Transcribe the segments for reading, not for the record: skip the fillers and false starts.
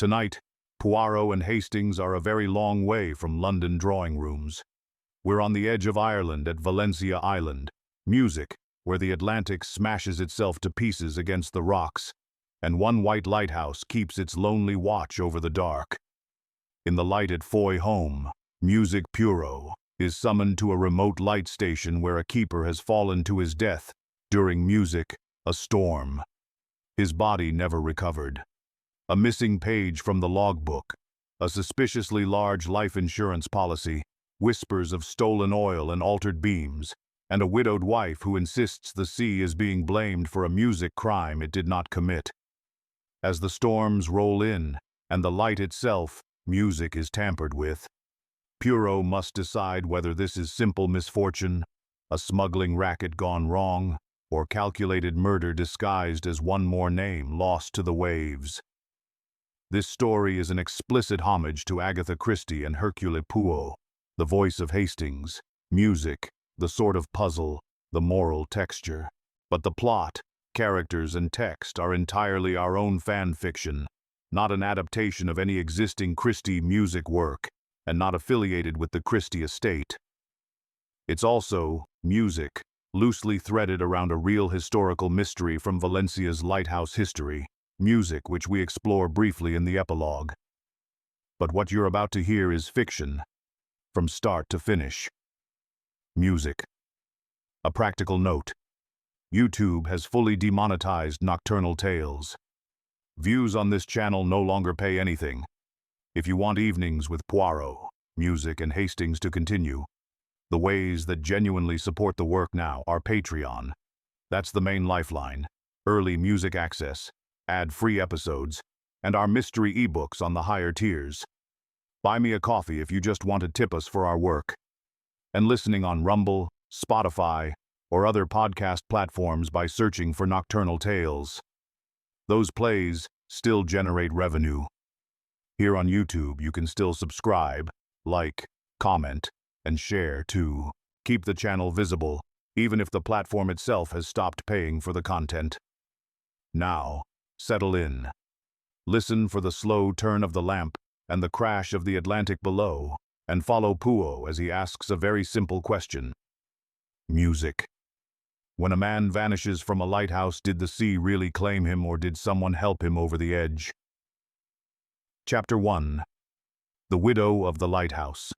Tonight, Poirot and Hastings are a very long way from London drawing rooms. We're on the edge of Ireland at Valentia Island, music, where the Atlantic smashes itself to pieces against the rocks, and one white lighthouse keeps its lonely watch over the dark. In the light at Foilhomurrum, music Poirot is summoned to a remote light station where a keeper has fallen to his death during music, a storm. His body never recovered. A missing page from the logbook, a suspiciously large life insurance policy, whispers of stolen oil and altered beams, and a widowed wife who insists the sea is being blamed for a music crime it did not commit. As the storms roll in, and the light itself, music, is tampered with, Poirot must decide whether this is simple misfortune, a smuggling racket gone wrong, or calculated murder disguised as one more name lost to the waves. This story is an explicit homage to Agatha Christie and Hercule Poirot, the voice of Hastings, music, the sort of puzzle, the moral texture. But the plot, characters, and text are entirely our own fan fiction, not an adaptation of any existing Christie music work, and not affiliated with the Christie estate. It's also music, loosely threaded around a real historical mystery from Valencia's lighthouse history, music which we explore briefly in the epilogue. But what you're about to hear is fiction, from start to finish. Music. A practical note. YouTube has fully demonetized Nocturnal Tales. Views on this channel no longer pay anything. If you want evenings with Poirot, music, and Hastings to continue, the ways that genuinely support the work now are Patreon. That's the main lifeline. Early music access, ad-free episodes, and our mystery ebooks on the higher tiers. Buy me a coffee if you just want to tip us for our work. And listening on Rumble, Spotify, or other podcast platforms by searching for Nocturnal Tales. Those plays still generate revenue. Here on YouTube, you can still subscribe, like, comment, and share to keep the channel visible, even if the platform itself has stopped paying for the content. Now, settle in. Listen for the slow turn of the lamp and the crash of the Atlantic below, and follow Poirot as he asks a very simple question. Music. When a man vanishes from a lighthouse, did the sea really claim him, or did someone help him over the edge? Chapter 1. The Widow of the Lighthouse.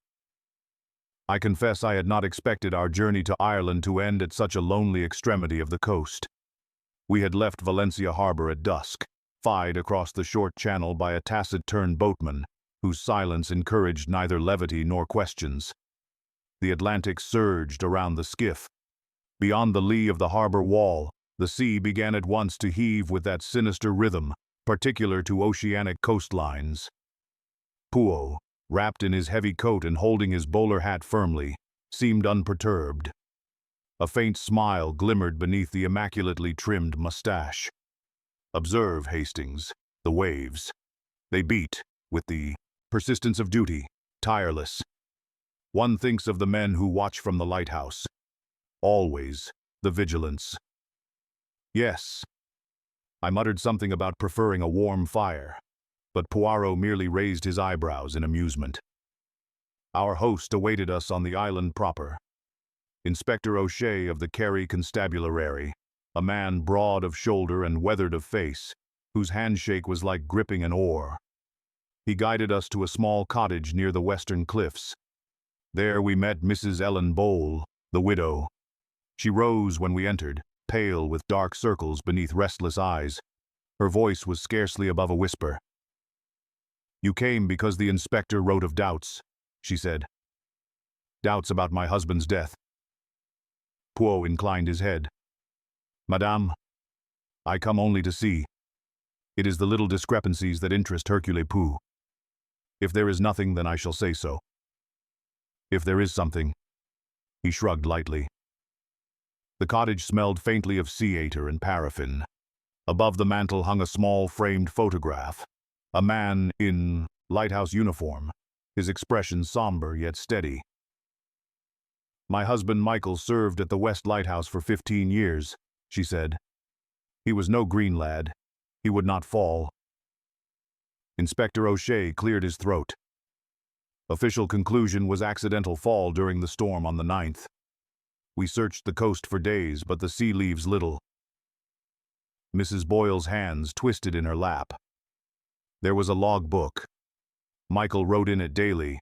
I confess I had not expected our journey to Ireland to end at such a lonely extremity of the coast. We had left Valencia harbor at dusk, fied across the short channel by a taciturn boatman, whose silence encouraged neither levity nor questions. The Atlantic surged around the skiff. Beyond the lee of the harbor wall, the sea began at once to heave with that sinister rhythm, particular to oceanic coastlines. Poirot, wrapped in his heavy coat and holding his bowler hat firmly, seemed unperturbed. A faint smile glimmered beneath the immaculately trimmed mustache. Observe, Hastings, the waves. They beat, with the persistence of duty, tireless. One thinks of the men who watch from the lighthouse. Always, the vigilance. Yes. I muttered something about preferring a warm fire, but Poirot merely raised his eyebrows in amusement. Our host awaited us on the island proper. Inspector O'Shea of the Kerry Constabulary, a man broad of shoulder and weathered of face, whose handshake was like gripping an oar. He guided us to a small cottage near the western cliffs. There we met Mrs. Ellen Bowl, the widow. She rose when we entered, pale with dark circles beneath restless eyes. Her voice was scarcely above a whisper. "You came because the inspector wrote of doubts," she said. "Doubts about my husband's death." Poirot inclined his head. "Madame, I come only to see. It is the little discrepancies that interest Hercule Poirot. If there is nothing, then I shall say so. If there is something," he shrugged lightly. The cottage smelled faintly of sea-ater and paraffin. Above the mantel hung a small framed photograph. A man in lighthouse uniform, his expression somber yet steady. "My husband Michael served at the West Lighthouse for 15 years, she said. "He was no green lad. He would not fall." Inspector O'Shea cleared his throat. Official conclusion was accidental fall during the storm on the 9th. We searched the coast for days, but the sea leaves little. Mrs. Boyle's hands twisted in her lap. There was a log book. Michael wrote in it daily.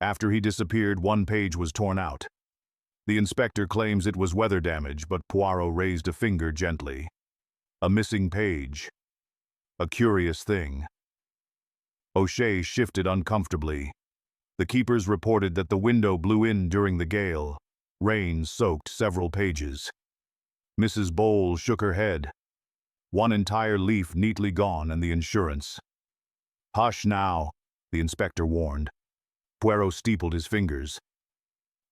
After he disappeared, one page was torn out. The inspector claims it was weather damage, but Poirot raised a finger gently. A missing page. A curious thing. O'Shea shifted uncomfortably. The keepers reported that the window blew in during the gale. Rain soaked several pages. Mrs. Bowles shook her head. One entire leaf neatly gone, and the insurance. "Hush now," the inspector warned. Poirot steepled his fingers.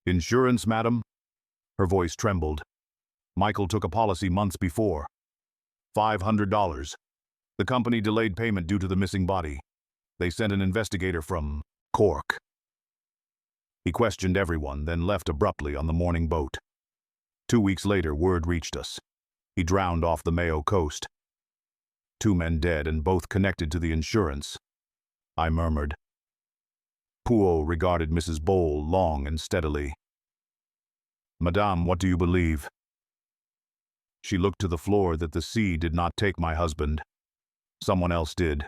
"Insurance, madam?" Her voice trembled. "Michael took a policy months before. $500. The company delayed payment due to the missing body. They sent an investigator from Cork. He questioned everyone, then left abruptly on the morning boat. 2 weeks later, word reached us. He drowned off the Mayo coast. 2 men dead, and both connected to the insurance," I murmured. Poirot regarded Mrs. Bowles long and steadily. "Madame, what do you believe?" She looked to the floor. "That the sea did not take my husband. Someone else did."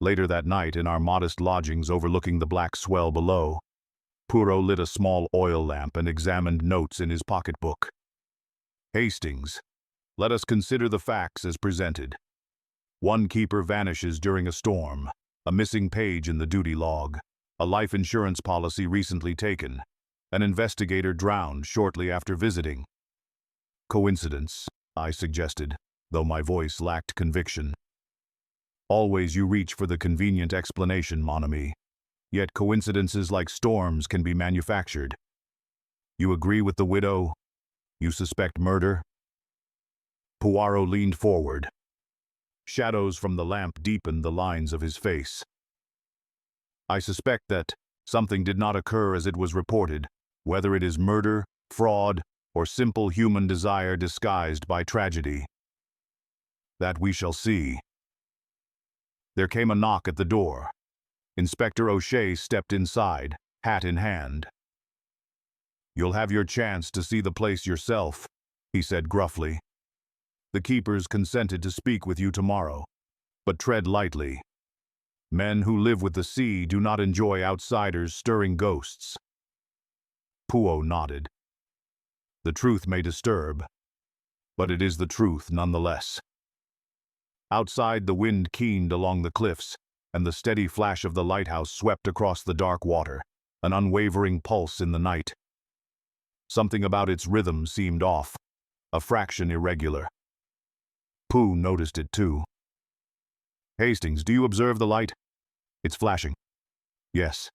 Later that night, in our modest lodgings overlooking the black swell below, Poirot lit a small oil lamp and examined notes in his pocketbook. "Hastings, let us consider the facts as presented. One keeper vanishes during a storm, a missing page in the duty log, a life insurance policy recently taken, an investigator drowned shortly after visiting." "Coincidence," I suggested, though my voice lacked conviction. "Always you reach for the convenient explanation, mon ami. Yet coincidences like storms can be manufactured. You agree with the widow? You suspect murder?" Poirot leaned forward. Shadows from the lamp deepened the lines of his face. "I suspect that something did not occur as it was reported, whether it is murder, fraud, or simple human desire disguised by tragedy. That we shall see." There came a knock at the door. Inspector O'Shea stepped inside, hat in hand. "You'll have your chance to see the place yourself," he said gruffly. "The keepers consented to speak with you tomorrow, but tread lightly. Men who live with the sea do not enjoy outsiders stirring ghosts." Poirot nodded. "The truth may disturb, but it is the truth nonetheless." Outside, the wind keened along the cliffs, and the steady flash of the lighthouse swept across the dark water, an unwavering pulse in the night. Something about its rhythm seemed off, a fraction irregular. Pooh noticed it too. "Hastings, do you observe the light? It's flashing." "Yes."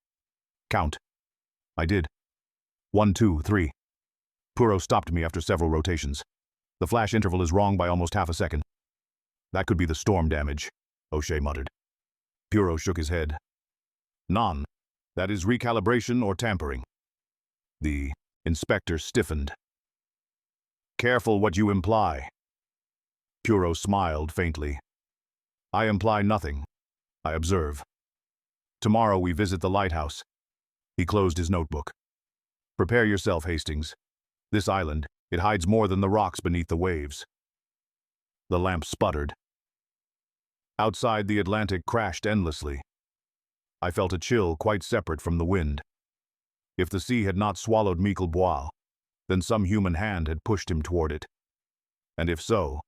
"Count." I did. 1, 2, 3. Poirot stopped me after several rotations. "The flash interval is wrong by almost half a second." "That could be the storm damage," O'Shea muttered. Poirot shook his head. "None. That is recalibration or tampering." The inspector stiffened. "Careful what you imply." Poirot smiled faintly. "I imply nothing. I observe. Tomorrow we visit the lighthouse." He closed his notebook. "Prepare yourself, Hastings. This island, it hides more than the rocks beneath the waves." The lamp sputtered. Outside, the Atlantic crashed endlessly. I felt a chill quite separate from the wind. If the sea had not swallowed Miquelbois, then some human hand had pushed him toward it. And if so,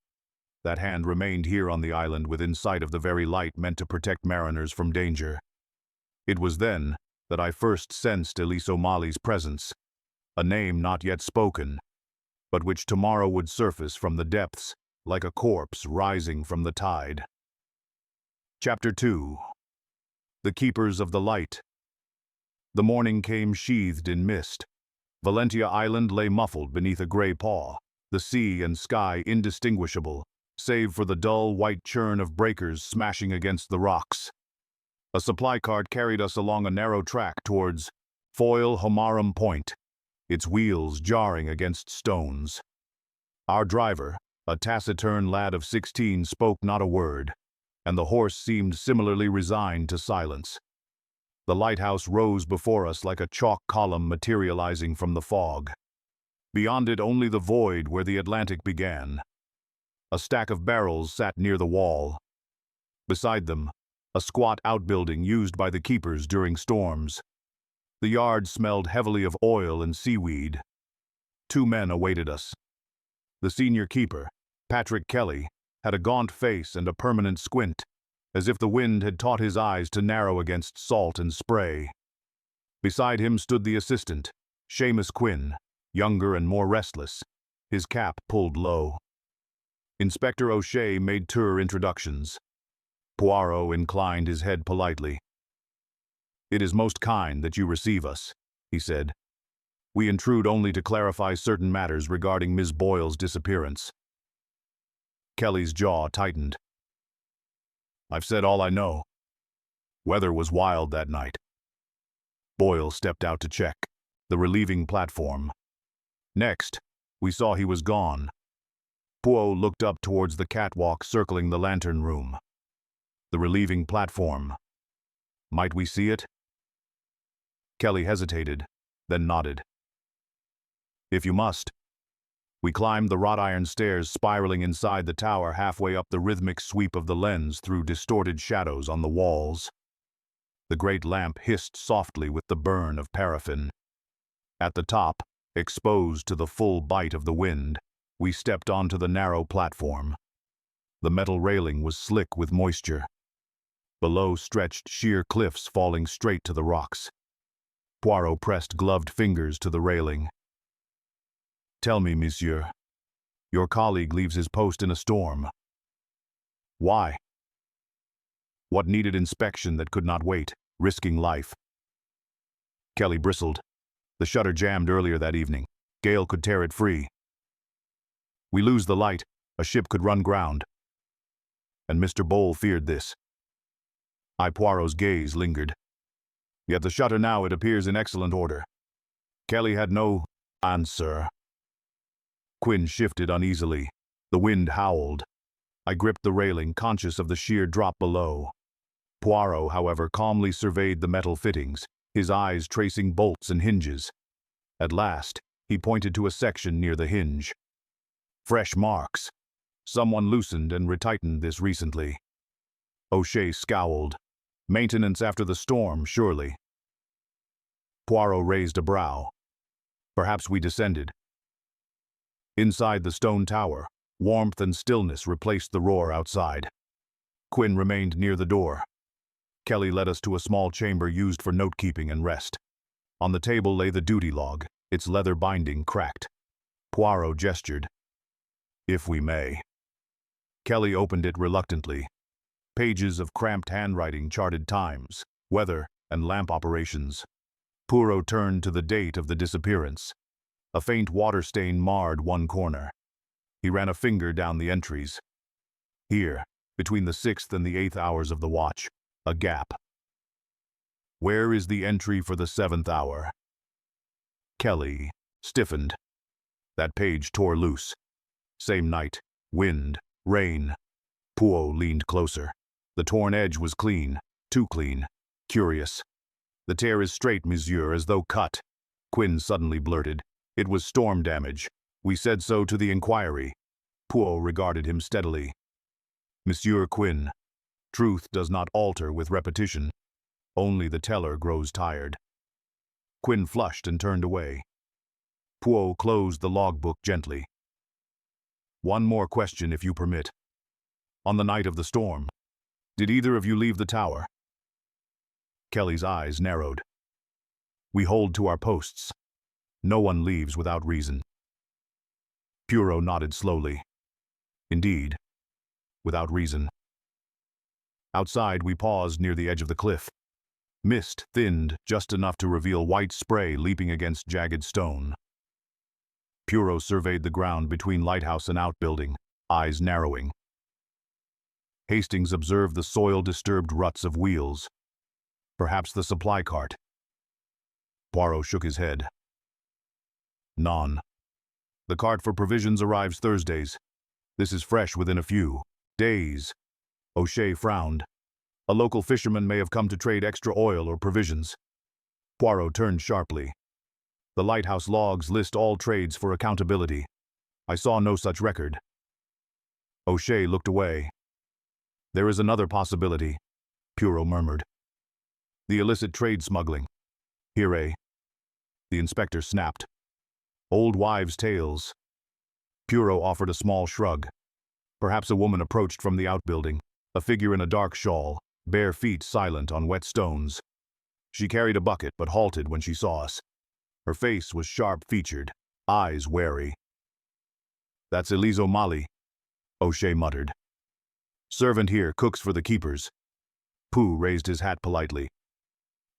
that hand remained here on the island within sight of the very light meant to protect mariners from danger. It was then that I first sensed Elise O'Malley's presence, a name not yet spoken, but which tomorrow would surface from the depths like a corpse rising from the tide. Chapter 2. The Keepers of the Light. The morning came sheathed in mist. Valentia Island lay muffled beneath a gray pall, the sea and sky indistinguishable, save for the dull white churn of breakers smashing against the rocks. A supply cart carried us along a narrow track towards Foilhomurrum Point, its wheels jarring against stones. Our driver, a taciturn lad of 16, spoke not a word. and the horse seemed similarly resigned to silence. The lighthouse rose before us like a chalk column materializing from the fog. Beyond it only the void where the Atlantic began. A stack of barrels sat near the wall. Beside them, a squat outbuilding used by the keepers during storms. The yard smelled heavily of oil and seaweed. 2 men awaited us. The senior keeper, Patrick Kelly, had a gaunt face and a permanent squint, as if the wind had taught his eyes to narrow against salt and spray. Beside him stood the assistant, Seamus Quinn, younger and more restless, his cap pulled low. Inspector O'Shea made tour introductions. Poirot inclined his head politely. "It is most kind that you receive us," he said. "We intrude only to clarify certain matters regarding Miss Boyle's disappearance." Kelly's jaw tightened. "I've said all I know. Weather was wild that night." Boyle stepped out to check the relieving platform. Next, we saw he was gone. Poirot looked up towards the catwalk circling the lantern room. The relieving platform. Might we see it? Kelly hesitated, then nodded. "If you must." We climbed the wrought iron stairs spiraling inside the tower halfway up the rhythmic sweep of the lens through distorted shadows on the walls. The great lamp hissed softly with the burn of paraffin. At the top, exposed to the full bite of the wind, we stepped onto the narrow platform. The metal railing was slick with moisture. Below stretched sheer cliffs falling straight to the rocks. Poirot pressed gloved fingers to the railing. "Tell me, monsieur, your colleague leaves his post in a storm. Why? What needed inspection that could not wait, risking life?" Kelly bristled. "The shutter jammed earlier that evening. Gale could tear it free. We lose the light, a ship could run ground. And Mr. Bole feared this." Poirot's gaze lingered. "Yet the shutter now, it appears, in excellent order." Kelly had no answer. Quinn shifted uneasily. The wind howled. I gripped the railing, conscious of the sheer drop below. Poirot, however, calmly surveyed the metal fittings, his eyes tracing bolts and hinges. At last, he pointed to a section near the hinge. "Fresh marks. Someone loosened and retightened this recently." O'Shea scowled. "Maintenance after the storm, surely." Poirot raised a brow. "Perhaps we descended." Inside the stone tower, warmth and stillness replaced the roar outside. Quinn remained near the door. Kelly led us to a small chamber used for note-keeping and rest. On the table lay the duty log, its leather binding cracked. Poirot gestured. "If we may." Kelly opened it reluctantly. Pages of cramped handwriting charted times, weather, and lamp operations. Poirot turned to the date of the disappearance. A faint water stain marred one corner. He ran a finger down the entries. Here, between the 6th and the 8th hours of the watch, a gap. "Where is the entry for the 7th hour?" Kelly stiffened. That page tore loose. Same night, wind, rain. Poirot leaned closer. The torn edge was clean, too clean. Curious. "The tear is straight, monsieur, as though cut." Quinn suddenly blurted. "It was storm damage. We said so to the inquiry." Poirot regarded him steadily. "Monsieur Quinn, truth does not alter with repetition. Only the teller grows tired." Quinn flushed and turned away. Poirot closed the logbook gently. "One more question, if you permit. On the night of the storm, did either of you leave the tower?" Kelly's eyes narrowed. "We hold to our posts. No one leaves without reason." Poirot nodded slowly. "Indeed, without reason." Outside, we paused near the edge of the cliff. Mist thinned just enough to reveal white spray leaping against jagged stone. Poirot surveyed the ground between lighthouse and outbuilding, eyes narrowing. Hastings observed the soil-disturbed ruts of wheels. Perhaps the supply cart. Poirot shook his head. "None. The cart for provisions arrives Thursdays. This is fresh within a few days." O'Shea frowned. A local fisherman may have come to trade extra oil or provisions. Poirot turned sharply. The lighthouse logs list all trades for accountability. I saw no such record. O'Shea looked away. There is another possibility, Poirot murmured. The illicit trade smuggling. Here, the inspector snapped. Old wives' tales. Poirot offered a small shrug. Perhaps a woman approached from the outbuilding, a figure in a dark shawl, bare feet silent on wet stones. She carried a bucket but halted when she saw us. Her face was sharp-featured, eyes wary. That's Elise O'Malley, O'Shea muttered. Servant here cooks for the keepers. Pooh raised his hat politely.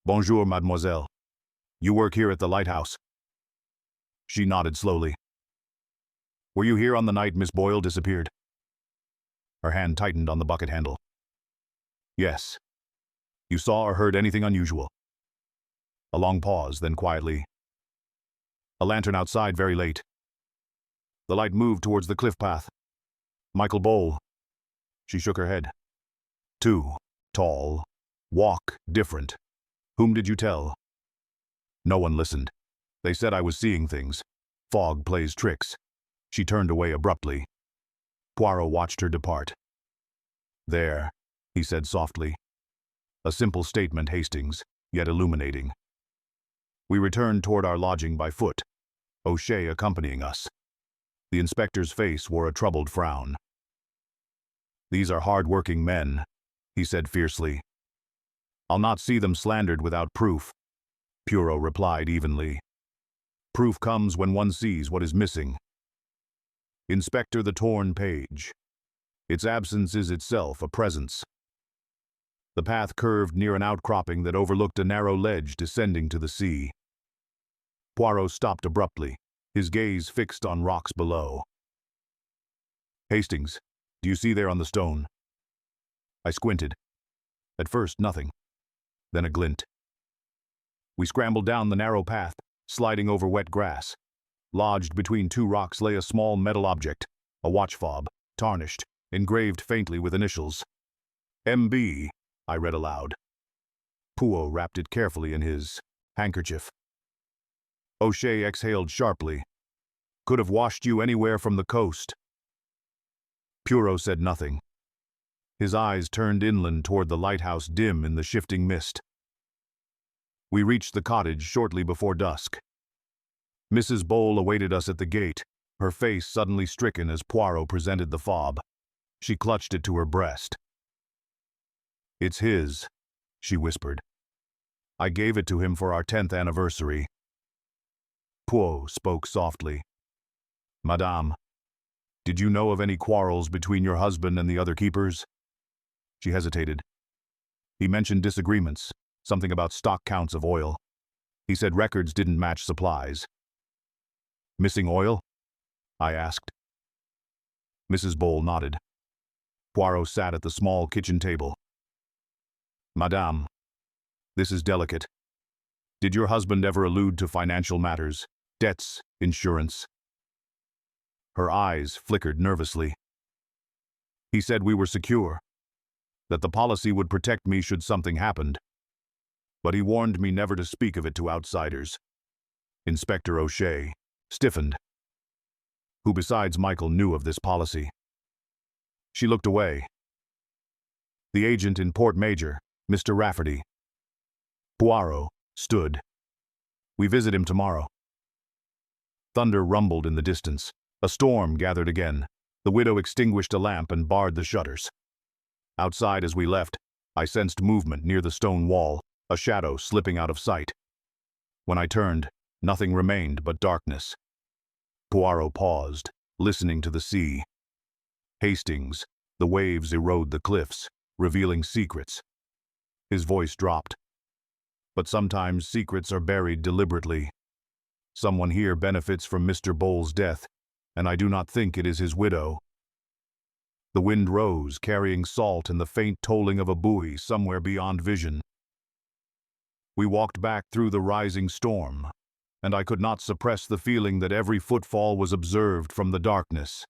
Bonjour, mademoiselle. You work here at the lighthouse? She nodded slowly. Were you here on the night Miss Boyle disappeared? Her hand tightened on the bucket handle. Yes. You saw or heard anything unusual? A long pause, then quietly. A lantern outside very late. The light moved towards the cliff path. Michael Bowl. She shook her head. Too tall. Walk different. Whom did you tell? No one listened. They said I was seeing things. Fog plays tricks. She turned away abruptly. Poirot watched her depart. There, he said softly. A simple statement, Hastings, yet illuminating. We returned toward our lodging by foot, O'Shea accompanying us. The inspector's face wore a troubled frown. These are hard-working men, he said fiercely. I'll not see them slandered without proof, Poirot replied evenly. Proof comes when one sees what is missing. Inspector the torn page. Its absence is itself a presence. The path curved near an outcropping that overlooked a narrow ledge descending to the sea. Poirot stopped abruptly, his gaze fixed on rocks below. Hastings, do you see there on the stone? I squinted. At first, nothing. Then a glint. We scrambled down the narrow path, sliding over wet grass. Lodged between two rocks lay a small metal object, a watch fob, tarnished, engraved faintly with initials. M.B., I read aloud. Poirot wrapped it carefully in his handkerchief. O'Shea exhaled sharply. Could have washed you anywhere from the coast. Poirot said nothing. His eyes turned inland toward the lighthouse dim in the shifting mist. We reached the cottage shortly before dusk. Mrs. Bowl awaited us at the gate, her face suddenly stricken as Poirot presented the fob. She clutched it to her breast. It's his, she whispered. I gave it to him for our 10th anniversary. Poirot spoke softly. Madame, did you know of any quarrels between your husband and the other keepers? She hesitated. He mentioned disagreements, something about stock counts of oil. He said records didn't match supplies. Missing oil? I asked. Mrs. Bowl nodded. Poirot sat at the small kitchen table. Madame, this is delicate. Did your husband ever allude to financial matters, debts, insurance? Her eyes flickered nervously. He said we were secure, that the policy would protect me should something happen. But he warned me never to speak of it to outsiders. Inspector O'Shea stiffened. Who besides Michael knew of this policy? She looked away. The agent in Port Major, Mr. Rafferty. Poirot stood. We visit him tomorrow. Thunder rumbled in the distance. A storm gathered again. The widow extinguished a lamp and barred the shutters. Outside as we left, I sensed movement near the stone wall, a shadow slipping out of sight. When I turned, nothing remained but darkness. Poirot paused, listening to the sea. Hastings, the waves erode the cliffs, revealing secrets. His voice dropped. But sometimes secrets are buried deliberately. Someone here benefits from Mr. Bowl's death, and I do not think it is his widow. The wind rose, carrying salt and the faint tolling of a buoy somewhere beyond vision. We walked back through the rising storm, and I could not suppress the feeling that every footfall was observed from the darkness.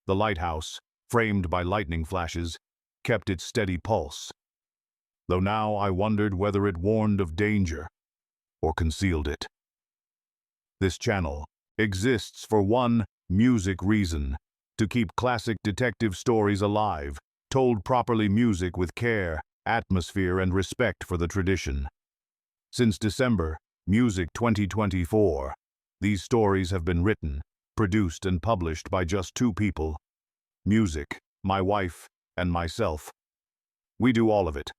The lighthouse, framed by lightning flashes, kept its steady pulse, though now I wondered whether it warned of danger or concealed it. This channel exists for one music reason: to keep classic detective stories alive, told properly, music with care, atmosphere, and respect for the tradition. Since December, Music 2024, these stories have been written, produced, and published by just two people: Music, my wife, and myself. We do all of it.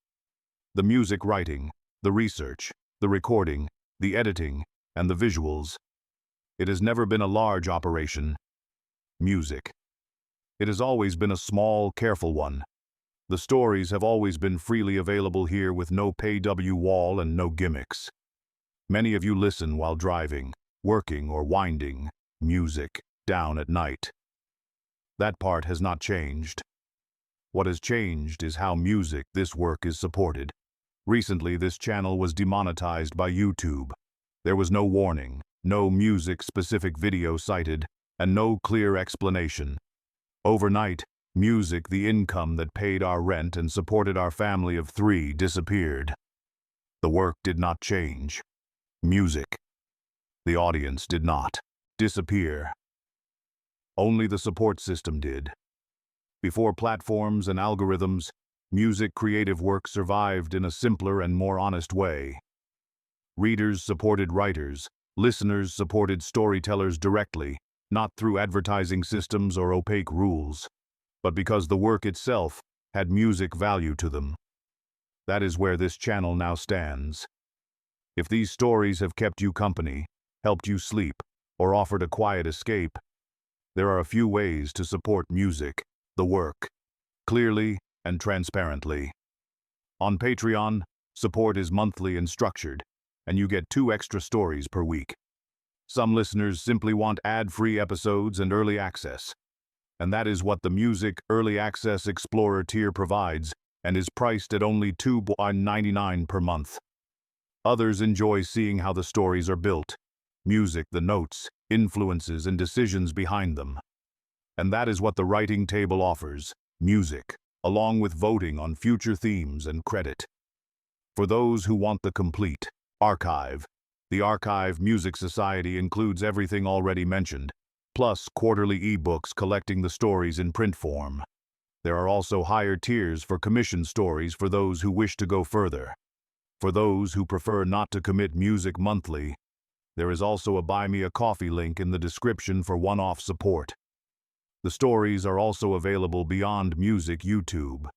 The music writing, the research, the recording, the editing, and the visuals. It has never been a large operation. Music. It has always been a small, careful one. The stories have always been freely available here with no paywall and no gimmicks. Many of you listen while driving, working, or winding music down at night. That part has not changed. What has changed is how this work is supported. Recently, this channel was demonetized by YouTube. There was no warning, no music-specific video cited, and no clear explanation. Overnight, the income that paid our rent and supported our family of 3, disappeared. The work did not change. The audience did not disappear. Only the support system did. Before platforms and algorithms, creative work survived in a simpler and more honest way. Readers supported writers, listeners supported storytellers directly, not through advertising systems or opaque rules, but because the work itself had music value to them. That is where this channel now stands. If these stories have kept you company, helped you sleep, or offered a quiet escape, there are a few ways to support the work, clearly and transparently. On Patreon, support is monthly and structured, and you get 2 extra stories per week. Some listeners simply want ad-free episodes and early access, and that is what the Music Early Access Explorer tier provides, and is priced at only $2.99 per month. Others enjoy seeing how the stories are built, the notes, influences, and decisions behind them. And that is what the writing table offers, along with voting on future themes and credit. For those who want the complete archive, the Archive Music Society includes everything already mentioned, plus quarterly ebooks collecting the stories in print form. There are also higher tiers for commission stories for those who wish to go further. For those who prefer not to commit monthly, there is also a Buy Me a Coffee link in the description for one-off support. The stories are also available beyond YouTube.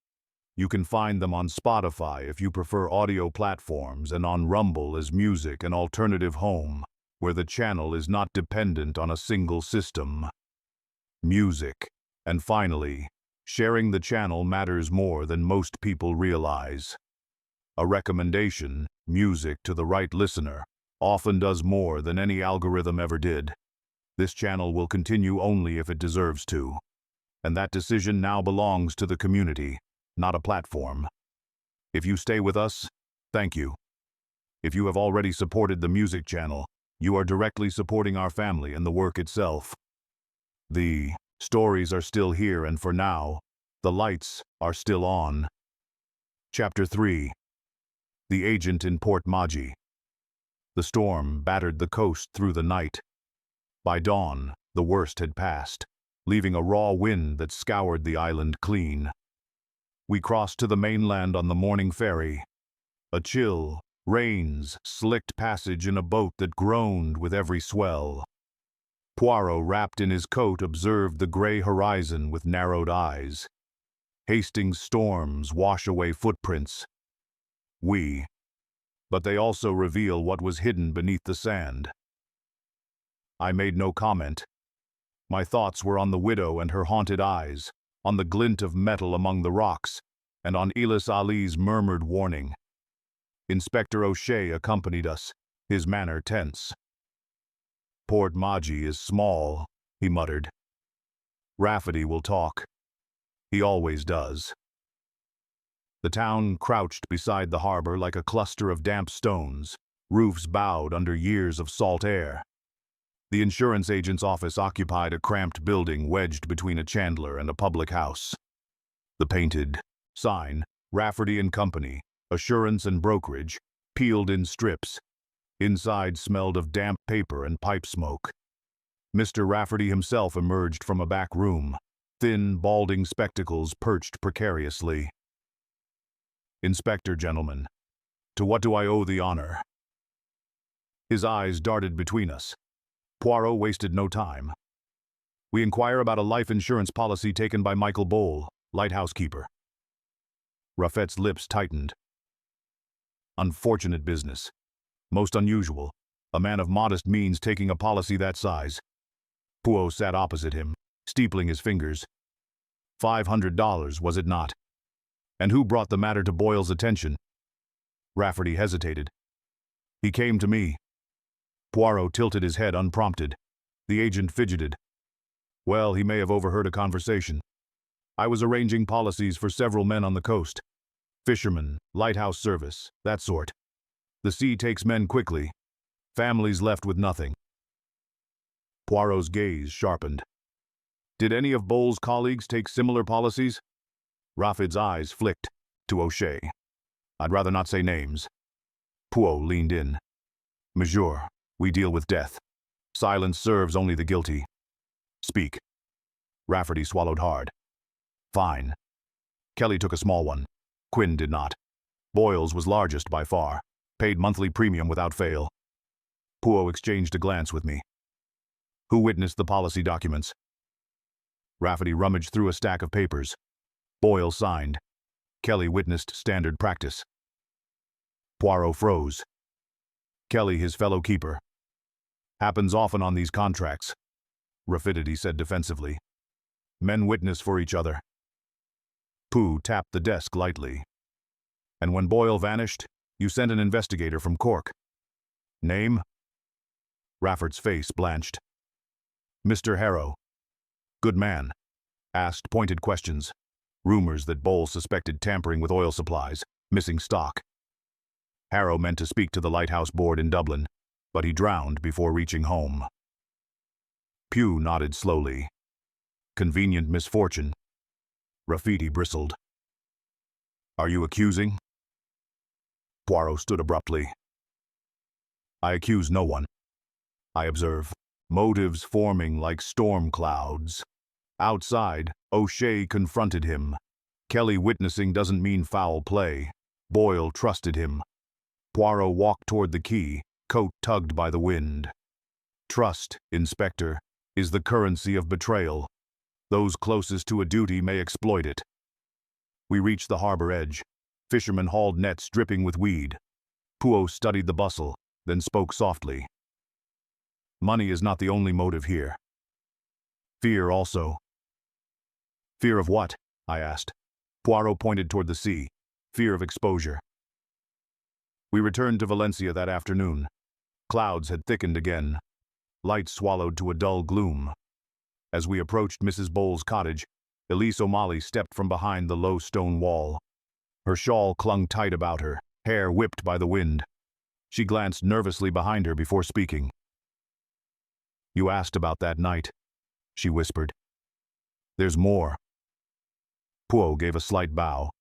You can find them on Spotify if you prefer audio platforms, and on Rumble as an alternative home, where the channel is not dependent on a single system. And finally, sharing the channel matters more than most people realize. A recommendation, to the right listener, often does more than any algorithm ever did. This channel will continue only if it deserves to. And that decision now belongs to the community, not a platform. If you stay with us, thank you. If you have already supported the music channel, you are directly supporting our family and the work itself. The stories are still here, and for now, the lights are still on. Chapter 3. The Agent in Port Maggi. The storm battered the coast through the night. By dawn, the worst had passed, leaving a raw wind that scoured the island clean. We crossed to the mainland on the morning ferry. A chill, rains slicked passage in a boat that groaned with every swell. Poirot, wrapped in his coat, observed the gray horizon with narrowed eyes. Hastings' storms wash away footprints. But they also reveal what was hidden beneath the sand. I made no comment. My thoughts were on the widow and her haunted eyes, on the glint of metal among the rocks, and on Elis Ali's murmured warning. Inspector O'Shea accompanied us, his manner tense. "Port Maggi is small," he muttered. "Rafferty will talk. He always does." The town crouched beside the harbor like a cluster of damp stones, roofs bowed under years of salt air. The insurance agent's office occupied a cramped building wedged between a chandler and a public house. The painted, Sign, Rafferty and Company, Assurance and Brokerage, peeled in strips. Inside smelled of damp paper and pipe smoke. Mr. Rafferty himself emerged from a back room, thin, balding spectacles perched precariously. Inspector, gentlemen, to what do I owe the honor? His eyes darted between us. Poirot wasted no time. We inquire about a life insurance policy taken by Michael Bole, lighthouse keeper. Raffet's lips tightened. Unfortunate business. Most unusual. A man of modest means taking a policy that size. Poirot sat opposite him, steepling his fingers. $500, was it not? And who brought the matter to Boyle's attention? Rafferty hesitated. He came to me. Poirot tilted his head unprompted. The agent fidgeted. Well, he may have overheard a conversation. I was arranging policies for several men on the coast. Fishermen, lighthouse service, that sort. The sea takes men quickly. Families left with nothing. Poirot's gaze sharpened. Did any of Bole's colleagues take similar policies? Raffet's eyes flicked to O'Shea. I'd rather not say names. Poirot leaned in. Monsieur, we deal with death. Silence serves only the guilty. Speak. Rafferty swallowed hard. Fine. Kelly took a small one. Quinn did not. Boyle's was largest by far. Paid monthly premium without fail. Poirot exchanged a glance with me. Who witnessed the policy documents? Rafferty rummaged through a stack of papers. Boyle signed. Kelly witnessed standard practice. Poirot froze. Kelly, his fellow keeper. Happens often on these contracts, Rafferty said defensively. Men witness for each other. Pooh tapped the desk lightly. And when Boyle vanished, you sent an investigator from Cork. Name? Rafferty's face blanched. Mr. Harrow. Good man. Asked pointed questions. Rumors that Bole suspected tampering with oil supplies, missing stock. Harrow meant to speak to the Lighthouse board in Dublin, but he drowned before reaching home. Pugh nodded slowly. Convenient misfortune. Rafferty bristled. Are you accusing? Poirot stood abruptly. I accuse no one. I observe motives forming like storm clouds. Outside, O'Shea confronted him. Kelly witnessing doesn't mean foul play. Boyle trusted him. Poirot walked toward the quay, coat tugged by the wind. Trust, Inspector, is the currency of betrayal. Those closest to a duty may exploit it. We reached the harbor edge. Fishermen hauled nets dripping with weed. Poirot studied the bustle, then spoke softly. Money is not the only motive here. Fear also. Fear of what? I asked. Poirot pointed toward the sea. Fear of exposure. We returned to Valencia that afternoon. Clouds had thickened again. Light swallowed to a dull gloom. As we approached Mrs. Bole's cottage, Elise O'Malley stepped from behind the low stone wall. Her shawl clung tight about her, hair whipped by the wind. She glanced nervously behind her before speaking. You asked about that night, she whispered. There's more. Poirot gave a slight bow.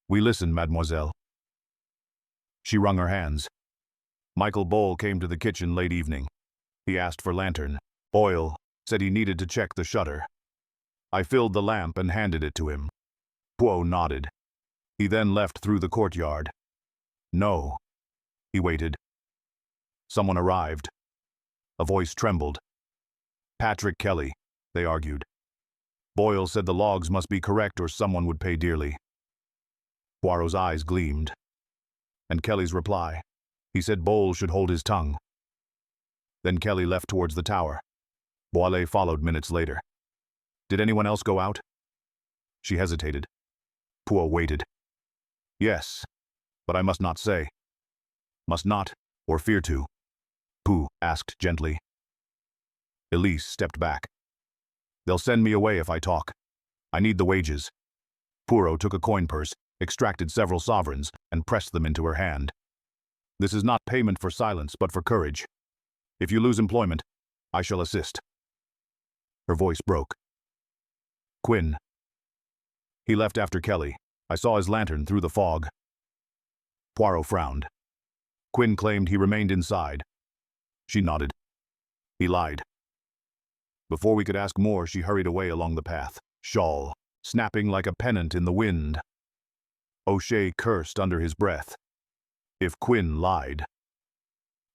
We listen, mademoiselle. She wrung her hands. Michael Bole came to the kitchen late evening. He asked for lantern. Boyle said he needed to check the shutter. I filled the lamp and handed it to him. Poirot nodded. He then left through the courtyard. No. He waited. Someone arrived. A voice trembled. Patrick Kelly, they argued. Boyle said the logs must be correct or someone would pay dearly. Poirot's eyes gleamed. And Kelly's reply. He said Bole should hold his tongue. Then Kelly left towards the tower. Boyle followed minutes later. Did anyone else go out? She hesitated. Poirot waited. Yes, but I must not say. Must not, or fear to? Poe asked gently. Elise stepped back. They'll send me away if I talk. I need the wages. Poirot took a coin purse, extracted several sovereigns, and pressed them into her hand. This is not payment for silence, but for courage. If you lose employment, I shall assist. Her voice broke. Quinn. He left after Kelly, I saw his lantern through the fog. Poirot frowned. Quinn claimed he remained inside. She nodded. He lied. Before we could ask more, she hurried away along the path, shawl snapping like a pennant in the wind. O'Shea cursed under his breath. If Quinn lied.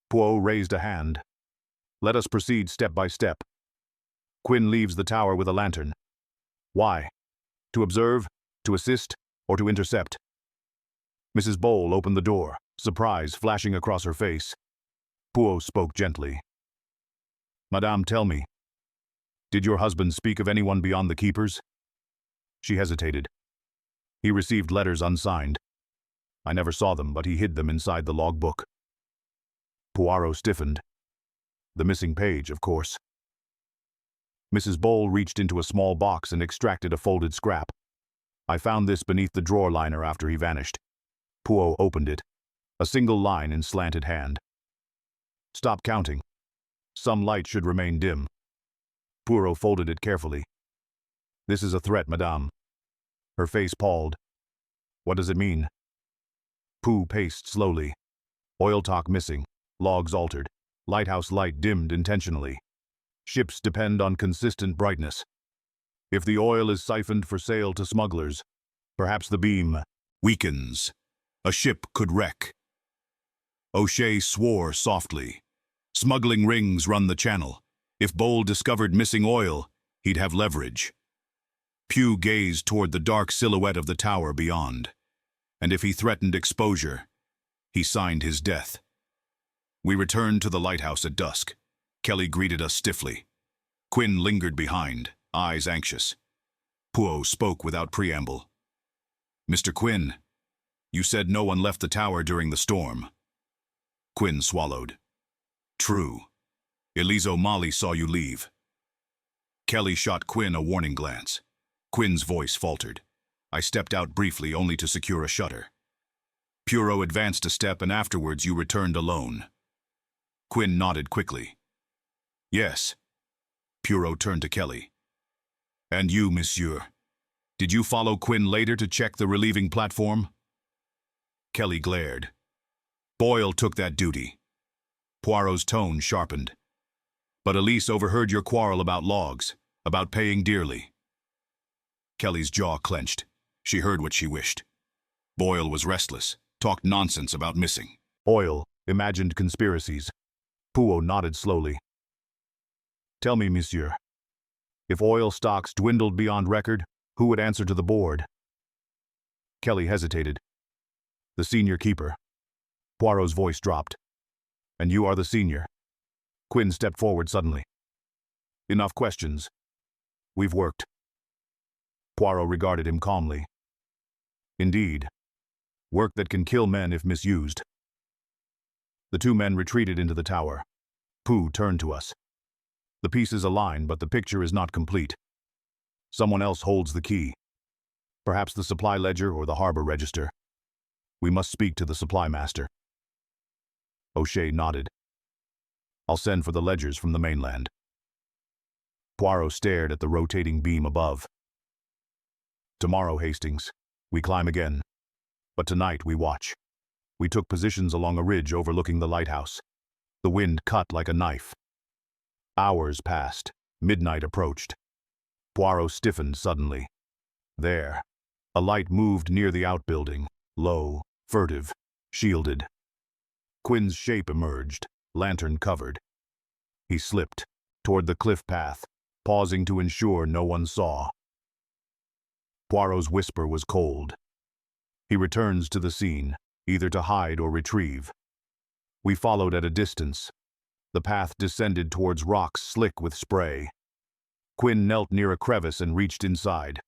Poirot raised a hand. Let us proceed step by step. Quinn leaves the tower with a lantern. Why? To observe, to assist, or to intercept? Mrs. Bowl opened the door, surprise flashing across her face. Poirot spoke gently. Madame, tell me, did your husband speak of anyone beyond the keepers? She hesitated. He received letters unsigned. I never saw them, but he hid them inside the logbook. Poirot stiffened. The missing page, of course. Mrs. Bowl reached into a small box and extracted a folded scrap. I found this beneath the drawer liner after he vanished. Poirot opened it. A single line in slanted hand. Stop counting. Some light should remain dim. Poirot folded it carefully. This is a threat, madame. Her face palled. What does it mean? Pooh paced slowly. Oil talk missing. Logs altered. Lighthouse light dimmed intentionally. Ships depend on consistent brightness. If the oil is siphoned for sale to smugglers, perhaps the beam weakens. A ship could wreck. O'Shea swore softly. Smuggling rings run the channel. If Bowl discovered missing oil, he'd have leverage. Pugh gazed toward the dark silhouette of the tower beyond. And if he threatened exposure, he signed his death. We returned to the lighthouse at dusk. Kelly greeted us stiffly. Quinn lingered behind, eyes anxious. Poirot spoke without preamble. Mr. Quinn, you said no one left the tower during the storm. Quinn swallowed. True. Elise O'Malley saw you leave. Kelly shot Quinn a warning glance. Quinn's voice faltered. I stepped out briefly only to secure a shutter. Poirot advanced a step and afterwards you returned alone. Quinn nodded quickly. Yes. Poirot turned to Kelly. And you, monsieur? Did you follow Quinn later to check the relieving platform? Kelly glared. Boyle took that duty. Poirot's tone sharpened. But Elise overheard your quarrel about logs, about paying dearly. Kelly's jaw clenched. She heard what she wished. Boyle was restless, talked nonsense about missing. Oil, imagined conspiracies. Poirot nodded slowly. Tell me, monsieur, if oil stocks dwindled beyond record, who would answer to the board? Kelly hesitated. The senior keeper. Poirot's voice dropped. And you are the senior. Quinn stepped forward suddenly. Enough questions. We've worked. Poirot regarded him calmly. Indeed. Work that can kill men if misused. The two men retreated into the tower. Pooh turned to us. The pieces align, but the picture is not complete. Someone else holds the key. Perhaps the supply ledger or the harbor register. We must speak to the supply master. O'Shea nodded. I'll send for the ledgers from the mainland. Poirot stared at the rotating beam above. Tomorrow, Hastings, we climb again. But tonight we watch. We took positions along a ridge overlooking the lighthouse. The wind cut like a knife. Hours passed. Midnight approached. Poirot stiffened suddenly. There. A light moved near the outbuilding, low, furtive, shielded. Quinn's shape emerged, lantern covered. He slipped toward the cliff path, pausing to ensure no one saw. Poirot's whisper was cold. He returns to the scene, either to hide or retrieve. We followed at a distance. The path descended towards rocks slick with spray. Quinn knelt near a crevice and reached inside.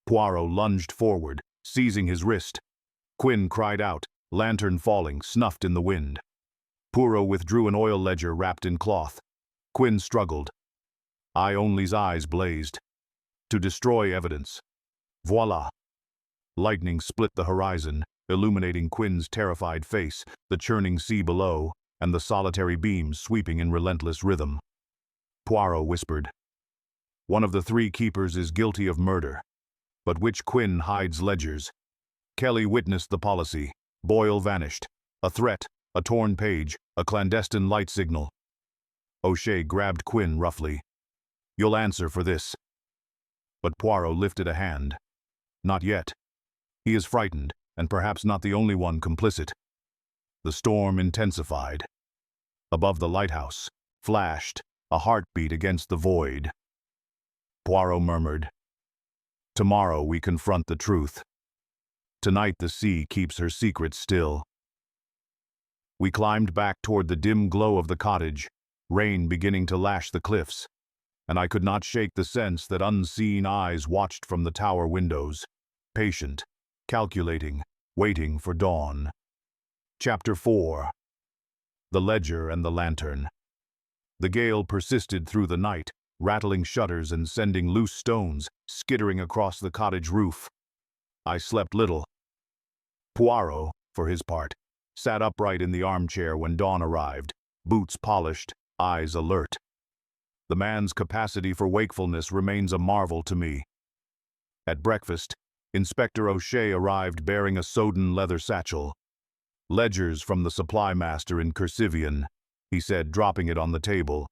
Poirot lunged forward, seizing his wrist. Quinn cried out, lantern falling, snuffed in the wind. Poirot withdrew an oil ledger wrapped in cloth. Quinn struggled. Only's eyes blazed. To destroy evidence. Voila! Lightning split the horizon, illuminating Quinn's terrified face, the churning sea below, and the solitary beams sweeping in relentless rhythm. Poirot whispered. One of the three keepers is guilty of murder. But which Quinn hides ledgers, Kelly witnessed the policy. Boyle vanished. A threat, a torn page, a clandestine light signal. O'Shea grabbed Quinn roughly. "You'll answer for this." But Poirot lifted a hand. "Not yet. He is frightened, and perhaps not the only one complicit." The storm intensified. Above the lighthouse, flashed, a heartbeat against the void. Poirot murmured, "Tomorrow we confront the truth. Tonight the sea keeps her secret still." We climbed back toward the dim glow of the cottage, rain beginning to lash the cliffs, and I could not shake the sense that unseen eyes watched from the tower windows, patient, calculating, waiting for dawn. Chapter 4. The Ledger and the Lantern. The gale persisted through the night, rattling shutters and sending loose stones skittering across the cottage roof. I slept little. Poirot, for his part, sat upright in the armchair when dawn arrived, boots polished, eyes alert. The man's capacity for wakefulness remains a marvel to me. At breakfast, Inspector O'Shea arrived bearing a sodden leather satchel. "Ledgers from the supply master in Cursivian," he said, dropping it on the table.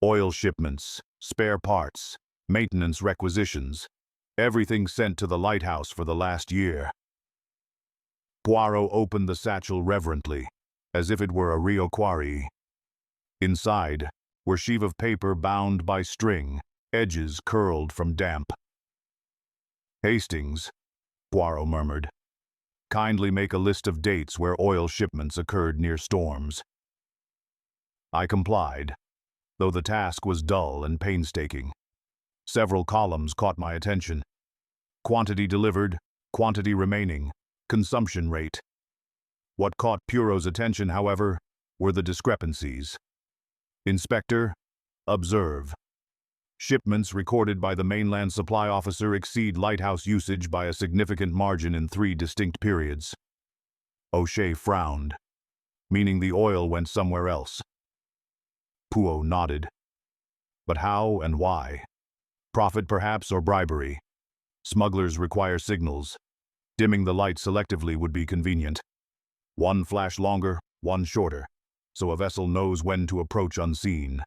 "Oil shipments, spare parts, maintenance requisitions, everything sent to the lighthouse for the last year." Poirot opened the satchel reverently, as if it were a reliquary. Inside were sheaves of paper bound by string, edges curled from damp. "Hastings," Poirot murmured, "kindly make a list of dates where oil shipments occurred near storms." I complied, though the task was dull and painstaking. Several columns caught my attention. Quantity delivered, quantity remaining, consumption rate. What caught Poirot's attention, however, were the discrepancies. "Inspector, observe. Shipments recorded by the mainland supply officer exceed lighthouse usage by a significant margin in 3 distinct periods." O'Shea frowned, meaning the oil went somewhere else. Poirot nodded. "But how and why? Profit perhaps, or bribery? Smugglers require signals. Dimming the light selectively would be convenient. One flash longer, one shorter, so a vessel knows when to approach unseen."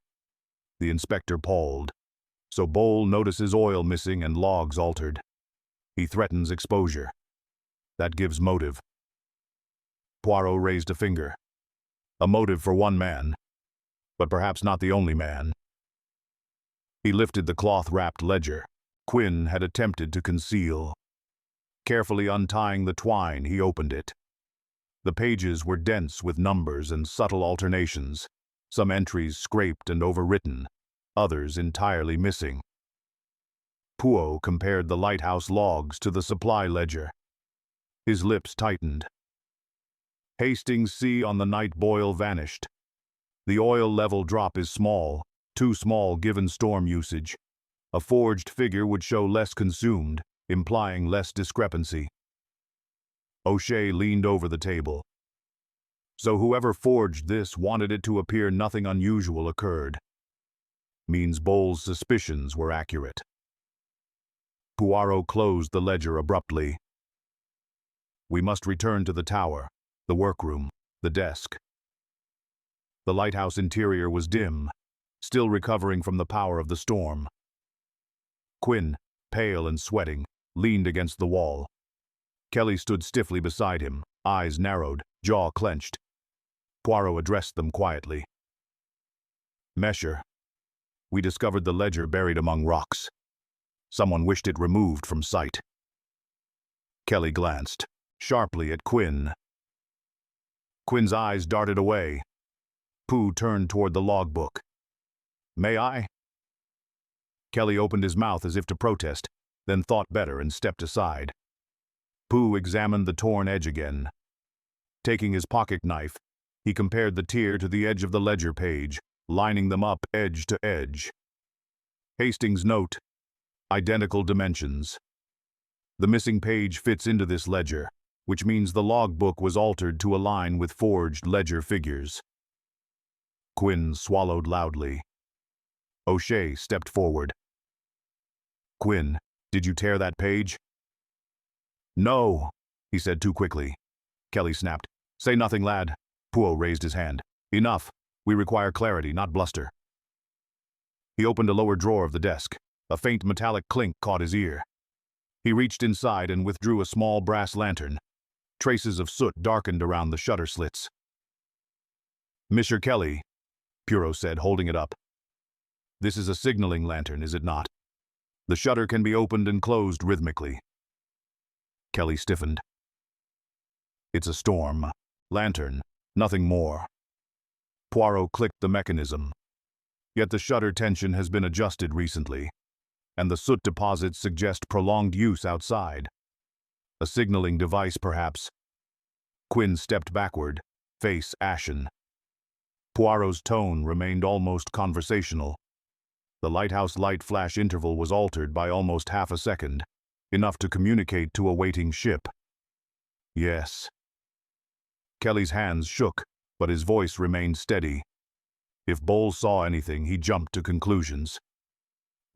The inspector palled. "So Bowl notices oil missing and logs altered. He threatens exposure. That gives motive." Poirot raised a finger. "A motive for one man, but perhaps not the only man." He lifted the cloth-wrapped ledger Quinn had attempted to conceal. Carefully untying the twine, he opened it. The pages were dense with numbers and subtle alternations, some entries scraped and overwritten, others entirely missing. Poirot compared the lighthouse logs to the supply ledger. His lips tightened. "Hastings Sea on the night Boyle vanished. The oil level drop is small, too small given storm usage. A forged figure would show less consumed, implying less discrepancy." O'Shea leaned over the table. "So whoever forged this wanted it to appear nothing unusual occurred. Means Bowles' suspicions were accurate." Poirot closed the ledger abruptly. "We must return to the tower, the workroom, the desk." The lighthouse interior was dim, still recovering from the power of the storm. Quinn, pale and sweating, leaned against the wall. Kelly stood stiffly beside him, eyes narrowed, jaw clenched. Poirot addressed them quietly. "Mesher, we discovered the ledger buried among rocks. Someone wished it removed from sight." Kelly glanced sharply at Quinn. Quinn's eyes darted away. Pooh turned toward the logbook. "May I?" Kelly opened his mouth as if to protest, then thought better and stepped aside. Pooh examined the torn edge again. Taking his pocket knife, he compared the tear to the edge of the ledger page, lining them up edge to edge. Hastings' note, identical dimensions. The missing page fits into this ledger, which means the logbook was altered to align with forged ledger figures. Quinn swallowed loudly. O'Shea stepped forward. "Quinn, did you tear that page?" "No," he said too quickly. Kelly snapped. Say nothing, lad. Poirot raised his hand. Enough. We require clarity, not bluster. He opened a lower drawer of the desk. A faint metallic clink caught his ear. He reached inside and withdrew a small brass lantern. Traces of soot darkened around the shutter slits. Monsieur Kelly, Poirot said, holding it up. This is a signaling lantern, is it not? The shutter can be opened and closed rhythmically. Kelly stiffened. It's a storm. Lantern, nothing more. Poirot clicked the mechanism. Yet the shutter tension has been adjusted recently, and the soot deposits suggest prolonged use outside. A signaling device, perhaps. Quinn stepped backward, face ashen. Poirot's tone remained almost conversational. The lighthouse light flash interval was altered by almost half a second, enough to communicate to a waiting ship. Yes. Kelly's hands shook, but his voice remained steady. If Bowles saw anything, he jumped to conclusions.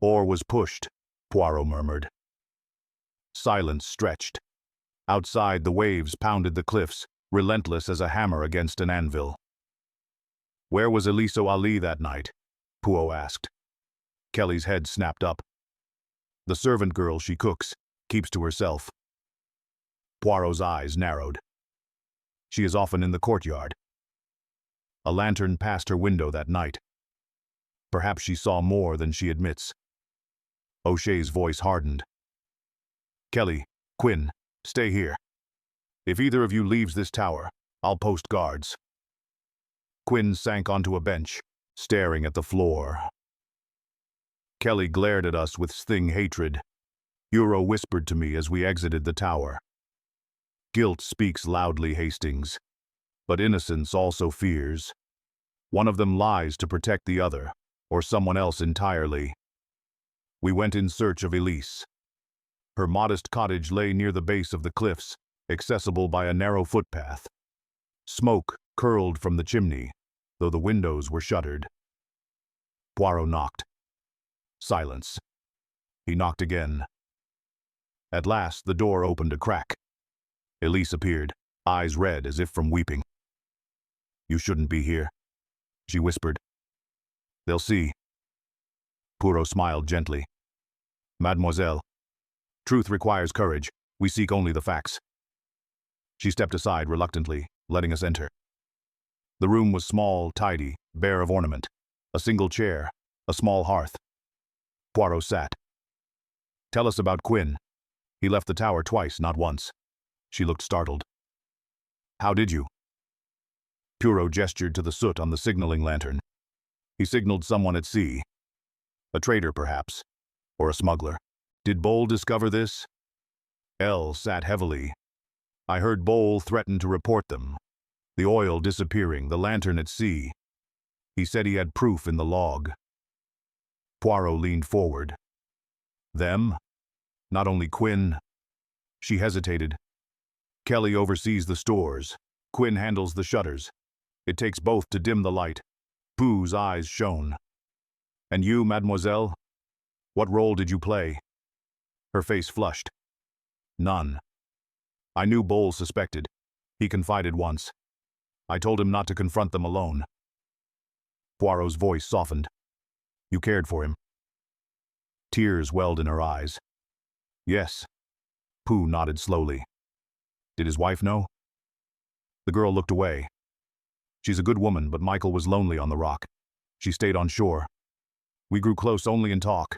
Or was pushed, Poirot murmured. Silence stretched. Outside, the waves pounded the cliffs, relentless as a hammer against an anvil. Where was Elisa Ali that night? Poirot asked. Kelly's head snapped up. The servant girl she cooks, keeps to herself. Poirot's eyes narrowed. She is often in the courtyard. A lantern passed her window that night. Perhaps she saw more than she admits. O'Shea's voice hardened. Kelly, Quinn, stay here. If either of you leaves this tower, I'll post guards. Quinn sank onto a bench, staring at the floor. Kelly glared at us with sting hatred. Poirot whispered to me as we exited the tower. Guilt speaks loudly, Hastings, but innocence also fears. One of them lies to protect the other, or someone else entirely. We went in search of Elise. Her modest cottage lay near the base of the cliffs, accessible by a narrow footpath. Smoke curled from the chimney, though the windows were shuttered. Poirot knocked. Silence. He knocked again. At last, the door opened a crack. Elise appeared, eyes red as if from weeping. You shouldn't be here, she whispered. They'll see. Poirot smiled gently. Mademoiselle, truth requires courage. We seek only the facts. She stepped aside reluctantly, letting us enter. The room was small, tidy, bare of ornament. A single chair, a small hearth. Poirot sat. Tell us about Quinn. He left the tower twice, not once. She looked startled. How did you? Poirot gestured to the soot on the signaling lantern. He signaled someone at sea. A trader, perhaps. Or a smuggler. Did Bowles discover this? L sat heavily. I heard Bowles threaten to report them. The oil disappearing, the lantern at sea. He said he had proof in the log. Poirot leaned forward. Them? Not only Quinn. She hesitated. Kelly oversees the stores. Quinn handles the shutters. It takes both to dim the light. Pooh's eyes shone. And you, mademoiselle? What role did you play? Her face flushed. None. I knew Bowles suspected. He confided once. I told him not to confront them alone. Poirot's voice softened. You cared for him. Tears welled in her eyes. Yes. Pooh nodded slowly. Did his wife know? The girl looked away. She's a good woman, but Michael was lonely on the rock. She stayed on shore. We grew close only in talk.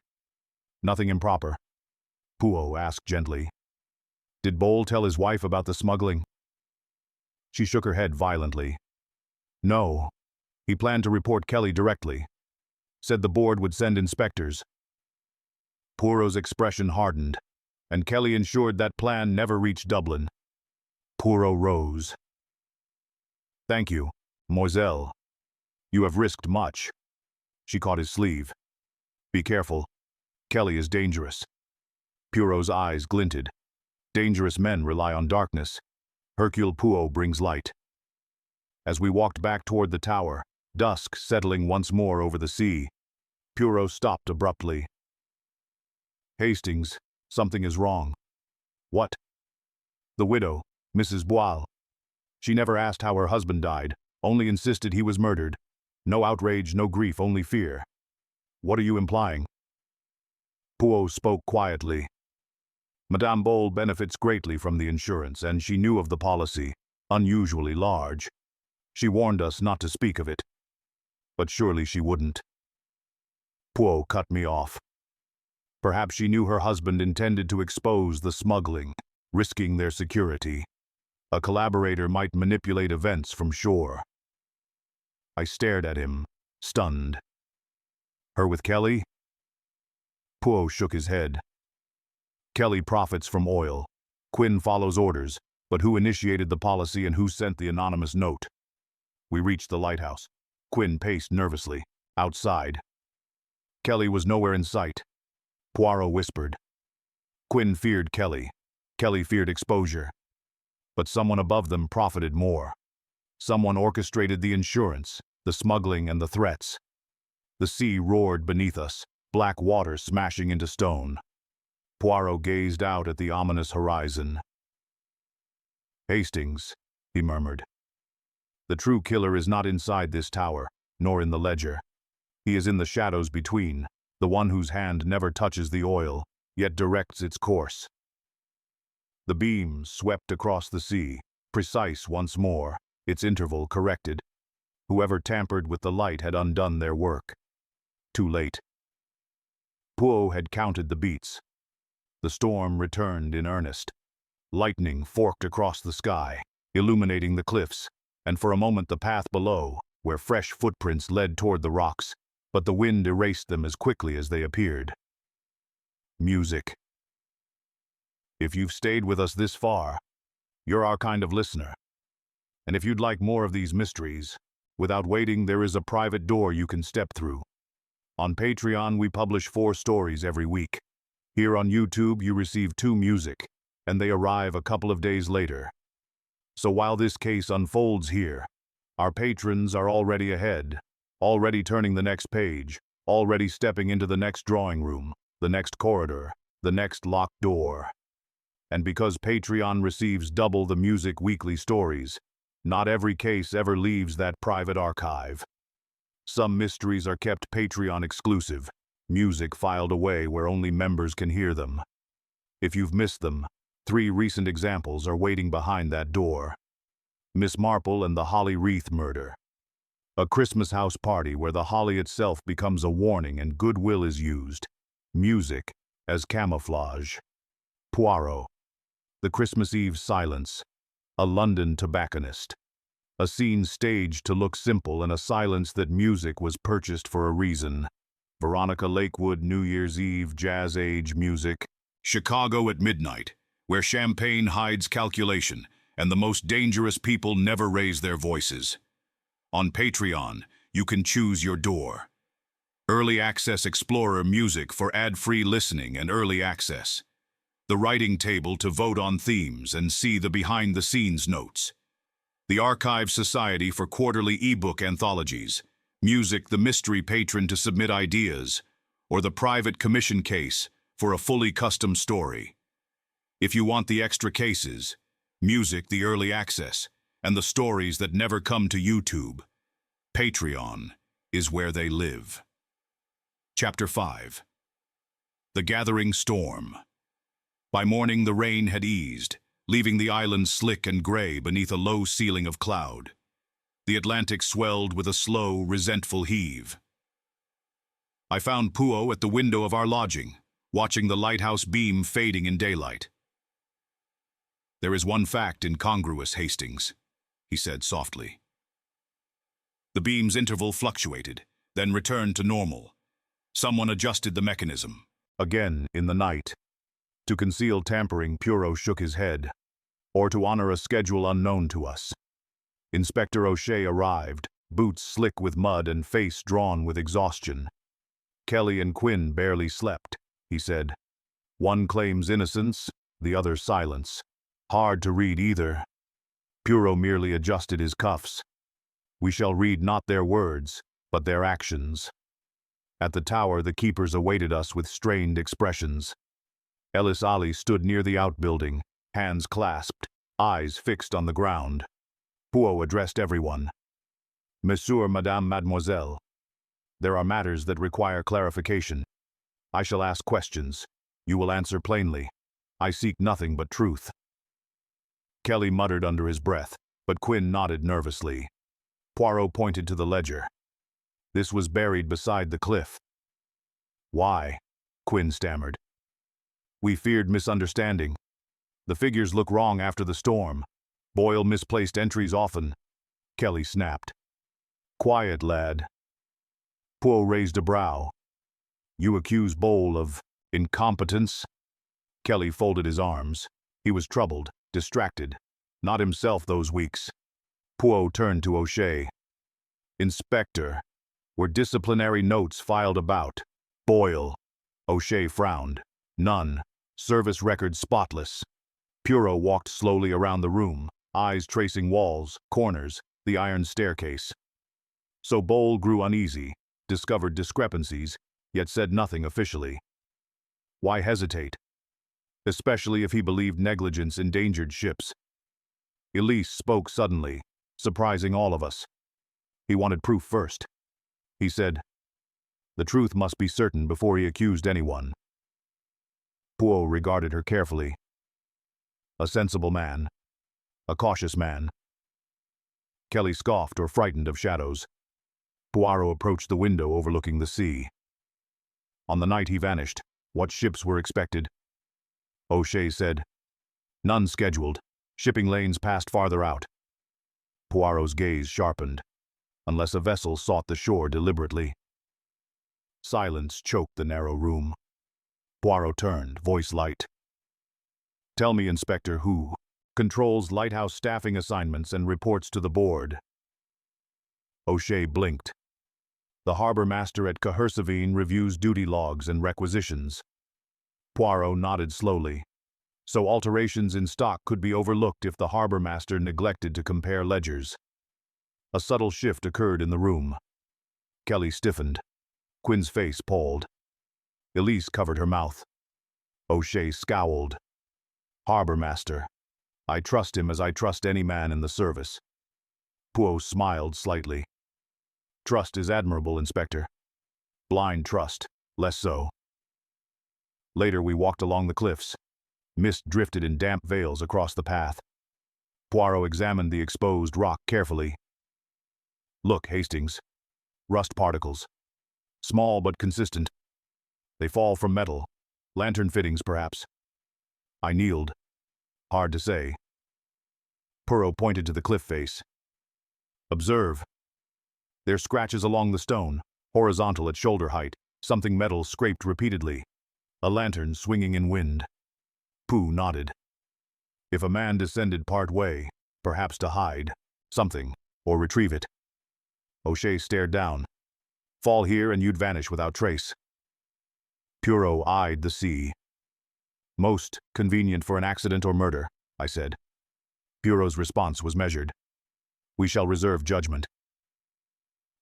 Nothing improper. Poirot asked gently. Did Bowles tell his wife about the smuggling? She shook her head violently. No. He planned to report Kelly directly. Said the board would send inspectors. Poirot's expression hardened, and Kelly ensured that plan never reached Dublin. Poirot rose. Thank you, Moiselle. You have risked much. She caught his sleeve. Be careful. Kelly is dangerous. Poirot's eyes glinted. Dangerous men rely on darkness. Hercule Poirot brings light. As we walked back toward the tower, dusk settling once more over the sea, Poirot stopped abruptly. Hastings, something is wrong. What? The widow, Mrs. Boyle. She never asked how her husband died, only insisted he was murdered. No outrage, no grief, only fear. What are you implying? Poirot spoke quietly. Madame Bolle benefits greatly from the insurance, and she knew of the policy, unusually large. She warned us not to speak of it. But surely she wouldn't. Poirot cut me off. Perhaps she knew her husband intended to expose the smuggling, risking their security. A collaborator might manipulate events from shore. I stared at him, stunned. Her with Kelly? Poirot shook his head. Kelly profits from oil. Quinn follows orders, but who initiated the policy and who sent the anonymous note? We reached the lighthouse. Quinn paced nervously. Outside. Kelly was nowhere in sight. Poirot whispered. Quinn feared Kelly. Kelly feared exposure. But someone above them profited more. Someone orchestrated the insurance, the smuggling, and the threats. The sea roared beneath us, black water smashing into stone. Poirot gazed out at the ominous horizon. Hastings, he murmured. The true killer is not inside this tower, nor in the ledger. He is in the shadows between, the one whose hand never touches the oil, yet directs its course. The beam swept across the sea, precise once more, its interval corrected. Whoever tampered with the light had undone their work. Too late. Poirot had counted the beats. The storm returned in earnest. Lightning forked across the sky, illuminating the cliffs, and for a moment the path below, where fresh footprints led toward the rocks, but the wind erased them as quickly as they appeared. Music. If you've stayed with us this far, you're our kind of listener. And if you'd like more of these mysteries, without waiting, there is a private door you can step through. On Patreon, we publish 4 stories every week. Here on YouTube, you receive 2 music, and they arrive a couple of days later. So while this case unfolds here, our patrons are already ahead, already turning the next page, already stepping into the next drawing room, the next corridor, the next locked door. And because Patreon receives double the music weekly stories, not every case ever leaves that private archive. Some mysteries are kept Patreon exclusive, music filed away where only members can hear them. If you've missed them, 3 recent examples are waiting behind that door. Miss Marple and the Holly Wreath Murder. A Christmas house party where the holly itself becomes a warning and goodwill is used. Music as camouflage. Poirot. The Christmas Eve Silence. A London tobacconist. A scene staged to look simple and a silence that music was purchased for a reason. Veronica Lakewood, New Year's Eve, Jazz Age music. Chicago at midnight, where champagne hides calculation and the most dangerous people never raise their voices. On Patreon, you can choose your door. Early Access Explorer music for ad-free listening and early access. The writing table to vote on themes and see the behind-the-scenes notes. The Archive Society for quarterly ebook anthologies. Music, the mystery patron to submit ideas, or the private commission case for a fully custom story. If you want the extra cases, music, the early access, and the stories that never come to YouTube, Patreon is where they live. Chapter 5. The Gathering Storm. By morning the rain had eased, leaving the island slick and gray beneath a low ceiling of cloud. The Atlantic swelled with a slow, resentful heave. I found Poirot at the window of our lodging, watching the lighthouse beam fading in daylight. There is one fact incongruous, Hastings, he said softly. The beam's interval fluctuated, then returned to normal. Someone adjusted the mechanism. Again, in the night. To conceal tampering, Poirot shook his head, or to honor a schedule unknown to us. Inspector O'Shea arrived, boots slick with mud and face drawn with exhaustion. Kelly and Quinn barely slept, he said. One claims innocence, the other silence. Hard to read either. Poirot merely adjusted his cuffs. We shall read not their words, but their actions. At the tower, the keepers awaited us with strained expressions. Ellis Ali stood near the outbuilding, hands clasped, eyes fixed on the ground. Poirot addressed everyone. Monsieur, Madame, Mademoiselle. There are matters that require clarification. I shall ask questions. You will answer plainly. I seek nothing but truth. Kelly muttered under his breath, but Quinn nodded nervously. Poirot pointed to the ledger. This was buried beside the cliff. Why? Quinn stammered. We feared misunderstanding. The figures look wrong after the storm. Boyle misplaced entries often. Kelly snapped. Quiet, lad. Poirot raised a brow. You accuse Boyle of incompetence? Kelly folded his arms. He was troubled, distracted. Not himself those weeks. Poirot turned to O'Shea. Inspector, were disciplinary notes filed about Boyle? O'Shea frowned. None. Service record spotless. Poirot walked slowly around the room, eyes tracing walls, corners, the iron staircase. So Boyle grew uneasy, discovered discrepancies, yet said nothing officially. Why hesitate? Especially if he believed negligence endangered ships. Elise spoke suddenly, surprising all of us. He wanted proof first. He said, the truth must be certain before he accused anyone. Poirot regarded her carefully. A sensible man. A cautious man. Kelly scoffed or frightened of shadows. Poirot approached the window overlooking the sea. On the night he vanished, what ships were expected? O'Shea said, none scheduled. Shipping lanes passed farther out. Poirot's gaze sharpened. Unless a vessel sought the shore deliberately. Silence choked the narrow room. Poirot turned, voice light. Tell me, Inspector, who controls Lighthouse staffing assignments and reports to the board? O'Shea blinked. The harbor master at Hercule reviews duty logs and requisitions. Poirot nodded slowly. So alterations in stock could be overlooked if the harbor master neglected to compare ledgers. A subtle shift occurred in the room. Kelly stiffened. Quinn's face palled. Elise covered her mouth. O'Shea scowled. Harbor master. I trust him as I trust any man in the service. Poirot smiled slightly. Trust is admirable, Inspector. Blind trust, less so. Later we walked along the cliffs. Mist drifted in damp veils across the path. Poirot examined the exposed rock carefully. Look, Hastings. Rust particles. Small but consistent. They fall from metal. Lantern fittings, perhaps. I kneeled. Hard to say. Poirot pointed to the cliff face. Observe. There are scratches along the stone, horizontal at shoulder height, something metal scraped repeatedly. A lantern swinging in wind. Pooh nodded. If a man descended part way, perhaps to hide something, or retrieve it. O'Shea stared down. Fall here and you'd vanish without trace. Poirot eyed the sea. Most convenient for an accident or murder, I said. Poirot's response was measured. We shall reserve judgment.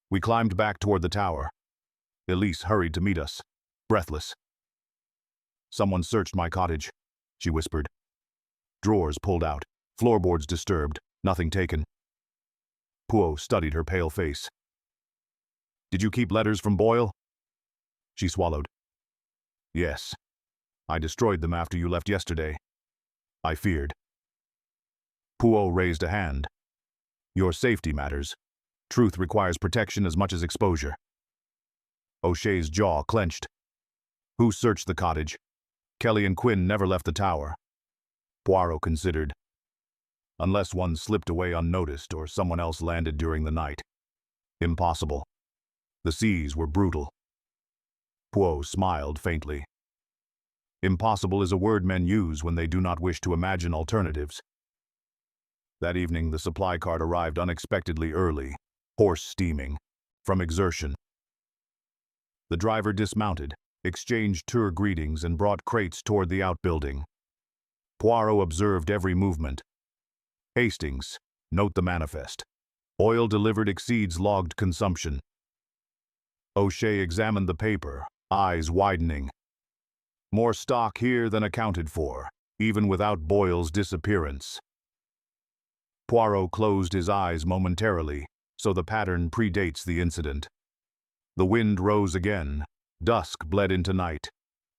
We climbed back toward the tower. Elise hurried to meet us, breathless. Someone searched my cottage, she whispered. Drawers pulled out, floorboards disturbed, nothing taken. Poirot studied her pale face. Did you keep letters from Boyle? She swallowed. Yes. I destroyed them after you left yesterday. I feared. Poirot raised a hand. Your safety matters. Truth requires protection as much as exposure. O'Shea's jaw clenched. Who searched the cottage? Kelly and Quinn never left the tower. Poirot considered. Unless one slipped away unnoticed or someone else landed during the night. Impossible. The seas were brutal. Poirot smiled faintly. Impossible is a word men use when they do not wish to imagine alternatives. That evening the supply cart arrived unexpectedly early, hoarse steaming, from exertion. The driver dismounted, exchanged tour greetings and brought crates toward the outbuilding. Poirot observed every movement. Hastings, note the manifest. Oil delivered exceeds logged consumption. O'Shea examined the paper, eyes widening. More stock here than accounted for, even without Boyle's disappearance. Poirot closed his eyes momentarily, so the pattern predates the incident. The wind rose again. Dusk bled into night.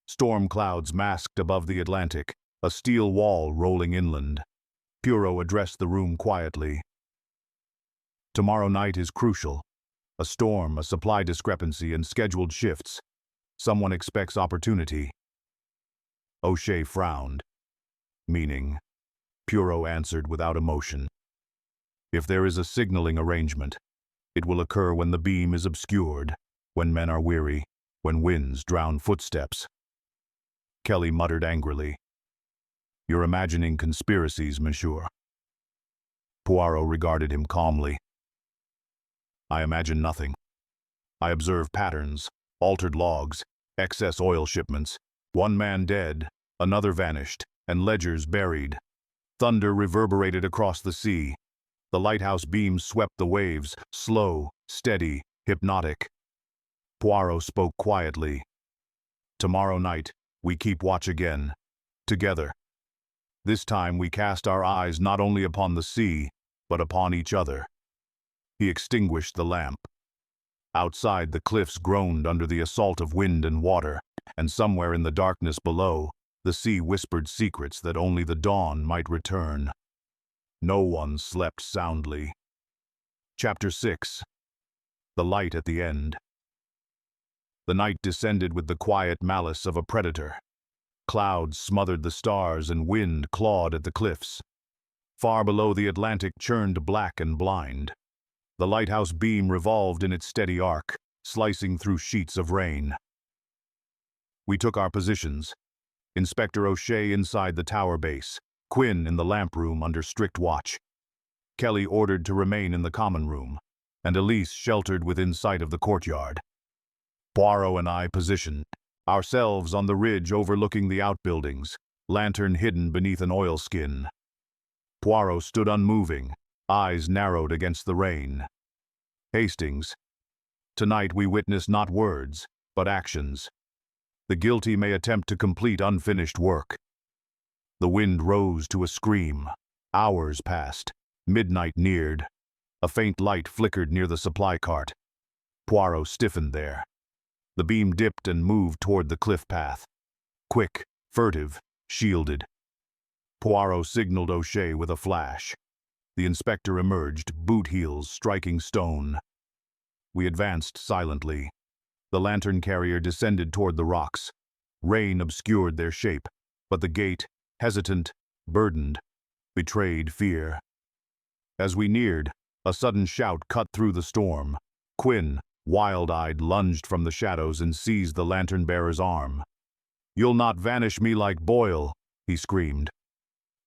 Storm clouds masked above the Atlantic, a steel wall rolling inland. Poirot addressed the room quietly. Tomorrow night is crucial. A storm, a supply discrepancy, and scheduled shifts. Someone expects opportunity. O'Shea frowned. Meaning? Poirot answered without emotion. If there is a signaling arrangement, it will occur when the beam is obscured, when men are weary, when winds drown footsteps. Kelly muttered angrily. You're imagining conspiracies, monsieur. Poirot regarded him calmly. I imagine nothing. I observe patterns, altered logs, excess oil shipments, one man dead, another vanished, and ledgers buried. Thunder reverberated across the sea. The lighthouse beams swept the waves, slow, steady, hypnotic. Poirot spoke quietly. Tomorrow night, we keep watch again, together. This time we cast our eyes not only upon the sea, but upon each other. He extinguished the lamp. Outside, the cliffs groaned under the assault of wind and water, and somewhere in the darkness below, the sea whispered secrets that only the dawn might return. No one slept soundly. Chapter 6. The Light at the End. The night descended with the quiet malice of a predator. Clouds smothered the stars and wind clawed at the cliffs. Far below, the Atlantic churned black and blind. The lighthouse beam revolved in its steady arc, slicing through sheets of rain. We took our positions. Inspector O'Shea inside the tower base, Quinn in the lamp room under strict watch. Kelly ordered to remain in the common room, and Elise sheltered within sight of the courtyard. Poirot and I positioned ourselves on the ridge overlooking the outbuildings, lantern hidden beneath an oilskin. Poirot stood unmoving, eyes narrowed against the rain. Hastings, tonight we witness not words, but actions. The guilty may attempt to complete unfinished work. The wind rose to a scream. Hours passed. Midnight neared. A faint light flickered near the supply cart. Poirot stiffened there. The beam dipped and moved toward the cliff path. Quick, furtive, shielded. Poirot signaled O'Shea with a flash. The inspector emerged, boot heels striking stone. We advanced silently. The lantern carrier descended toward the rocks. Rain obscured their shape, but the gait, hesitant, burdened, betrayed fear. As we neared, a sudden shout cut through the storm. Quinn, wild-eyed, lunged from the shadows and seized the lantern-bearer's arm. "You'll not vanish me like Boyle," he screamed.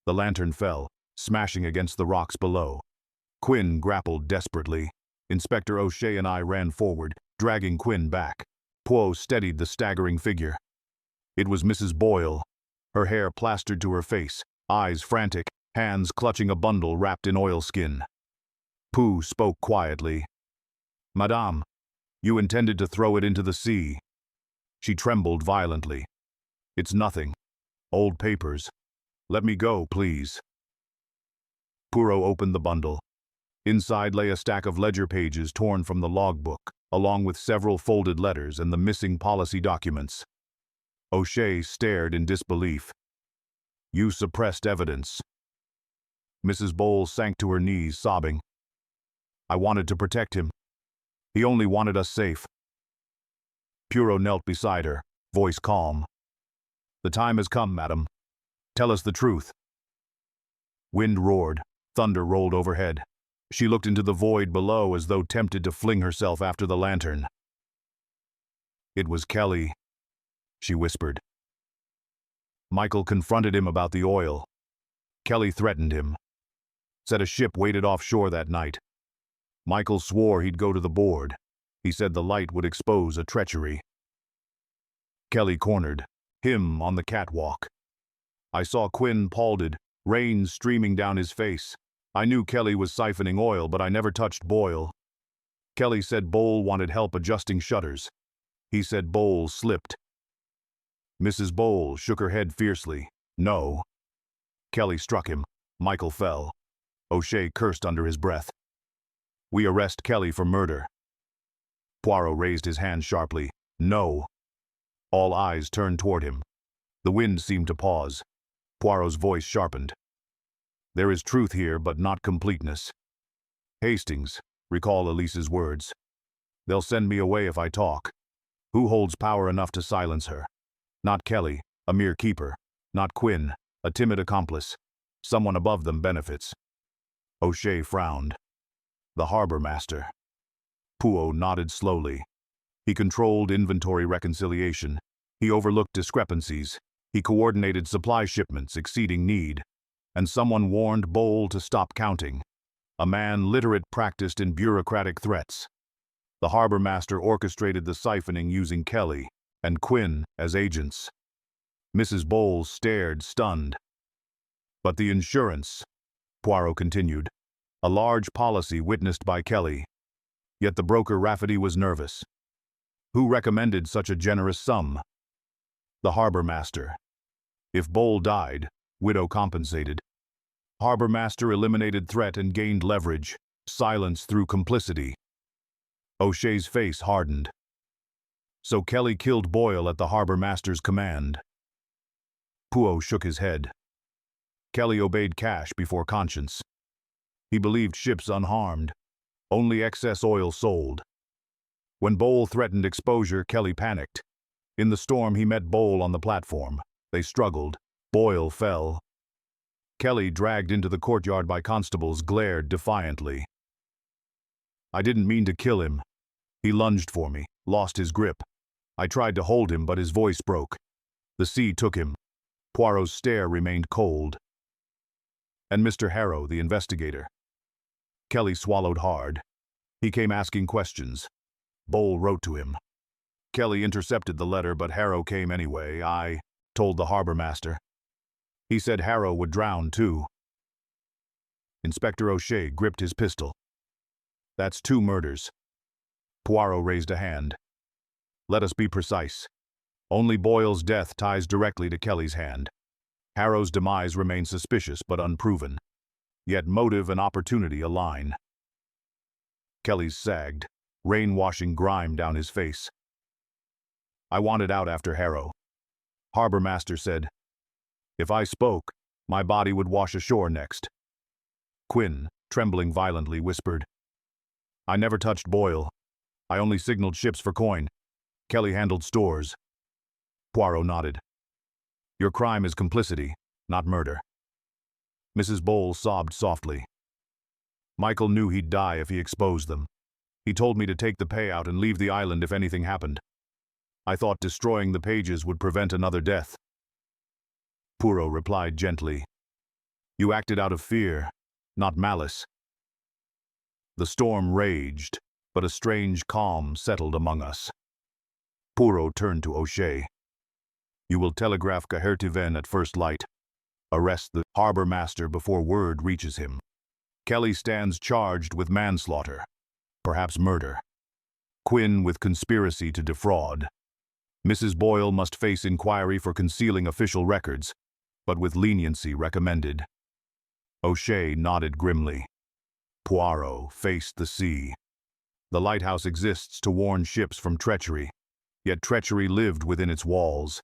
The lantern fell, smashing against the rocks below. Quinn grappled desperately. Inspector O'Shea and I ran forward, dragging Quinn back. Poe steadied the staggering figure. It was Mrs. Boyle, her hair plastered to her face, eyes frantic, hands clutching a bundle wrapped in oilskin. Pooh spoke quietly. "Madame, you intended to throw it into the sea." She trembled violently. "It's nothing. Old papers. Let me go, please." Poirot opened the bundle. Inside lay a stack of ledger pages torn from the logbook, along with several folded letters and the missing policy documents. O'Shea stared in disbelief. "You suppressed evidence." Mrs. Bowles sank to her knees, sobbing. "I wanted to protect him. He only wanted us safe." Poirot knelt beside her, voice calm. "The time has come, madam. Tell us the truth." Wind roared. Thunder rolled overhead. She looked into the void below as though tempted to fling herself after the lantern. "It was Kelly," she whispered. "Michael confronted him about the oil. Kelly threatened him. Said a ship waited offshore that night. Michael swore he'd go to the board. He said the light would expose a treachery. Kelly cornered him on the catwalk. I saw Quinn palded, rain streaming down his face. I knew Kelly was siphoning oil, but I never touched Boyle. Kelly said Bowles wanted help adjusting shutters. He said Bowles slipped." Mrs. Bowles shook her head fiercely. "No." Kelly struck him. Michael fell. O'Shea cursed under his breath. "We arrest Kelly for murder." Poirot raised his hand sharply. "No." All eyes turned toward him. The wind seemed to pause. Poirot's voice sharpened. "There is truth here, but not completeness. Hastings, recall Elise's words. They'll send me away if I talk. Who holds power enough to silence her? Not Kelly, a mere keeper. Not Quinn, a timid accomplice. Someone above them benefits." O'Shea frowned. "The harbor master." Poirot nodded slowly. He controlled inventory reconciliation. He overlooked discrepancies. He coordinated supply shipments exceeding need. And someone warned Bowl to stop counting. A man literate practiced in bureaucratic threats. The harbor master orchestrated the siphoning using Kelly and Quinn as agents. Mrs. Bowles stared, stunned. "But the insurance," Poirot continued, "a large policy witnessed by Kelly. Yet the broker Rafferty was nervous. Who recommended such a generous sum? The harbor master. If Bowl died, widow compensated. Harbor master eliminated threat and gained leverage, silence through complicity." O'Shea's face hardened. "So Kelly killed Boyle at the harbor master's command." Poirot shook his head. "Kelly obeyed cash before conscience. He believed ships unharmed. Only excess oil sold. When Bowl threatened exposure, Kelly panicked. In the storm, he met Bowl on the platform. They struggled. Boyle fell. Kelly, dragged into the courtyard by constables, glared defiantly. I didn't mean to kill him. He lunged for me, lost his grip. I tried to hold him, but his voice broke. The sea took him." Poirot's stare remained cold. "And Mr. Harrow, the investigator?" Kelly swallowed hard. "He came asking questions. Bowl wrote to him. Kelly intercepted the letter, but Harrow came anyway. I told the harbor master. He said Harrow would drown too." Inspector O'Shea gripped his pistol. "That's 2 murders." Poirot raised a hand. "Let us be precise. Only Boyle's death ties directly to Kelly's hand. Harrow's demise remains suspicious but unproven. Yet motive and opportunity align." Kelly's sagged, rain-washing grime down his face. "I wanted out after Harrow. Harbor master said, if I spoke, my body would wash ashore next." Quinn, trembling violently, whispered, "I never touched Boyle. I only signaled ships for coin. Kelly handled stores." Poirot nodded. "Your crime is complicity, not murder." Mrs. Bowles sobbed softly. "Michael knew he'd die if he exposed them. He told me to take the payout and leave the island if anything happened. I thought destroying the pages would prevent another death." Poirot replied gently, "You acted out of fear, not malice." The storm raged, but a strange calm settled among us. Poirot turned to O'Shea. "You will telegraph Hercule Poirot at first light. Arrest the harbor master before word reaches him. Kelly stands charged with manslaughter, perhaps murder. Quinn with conspiracy to defraud. Mrs. Boyle must face inquiry for concealing official records, but with leniency recommended." O'Shea nodded grimly. Poirot faced the sea. The lighthouse exists to warn ships from treachery, yet treachery lived within its walls.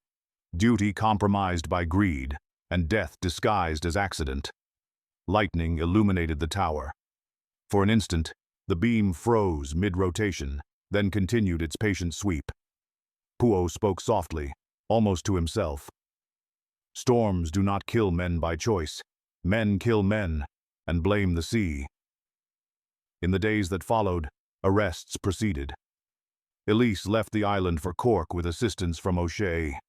Duty compromised by greed, and death disguised as accident. Lightning illuminated the tower. For an instant, the beam froze mid-rotation, then continued its patient sweep. Poirot spoke softly, almost to himself. "Storms do not kill men by choice. Men kill men, and blame the sea." In the days that followed, arrests proceeded. Elise left the island for Cork with assistance from O'Shea.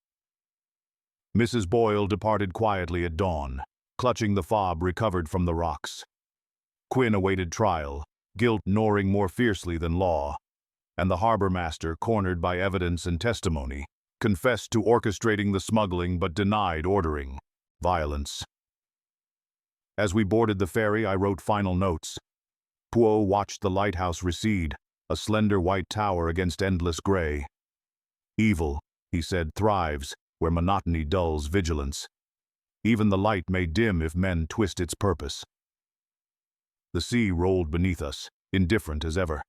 Mrs. Boyle departed quietly at dawn, clutching the fob recovered from the rocks. Quinn awaited trial, guilt gnawing more fiercely than law, and the harbor master, cornered by evidence and testimony, confessed to orchestrating the smuggling but denied ordering violence. As we boarded the ferry, I wrote final notes. Poirot watched the lighthouse recede, a slender white tower against endless gray. "Evil," he said, "thrives where monotony dulls vigilance. Even the light may dim if men twist its purpose." The sea rolled beneath us, indifferent as ever.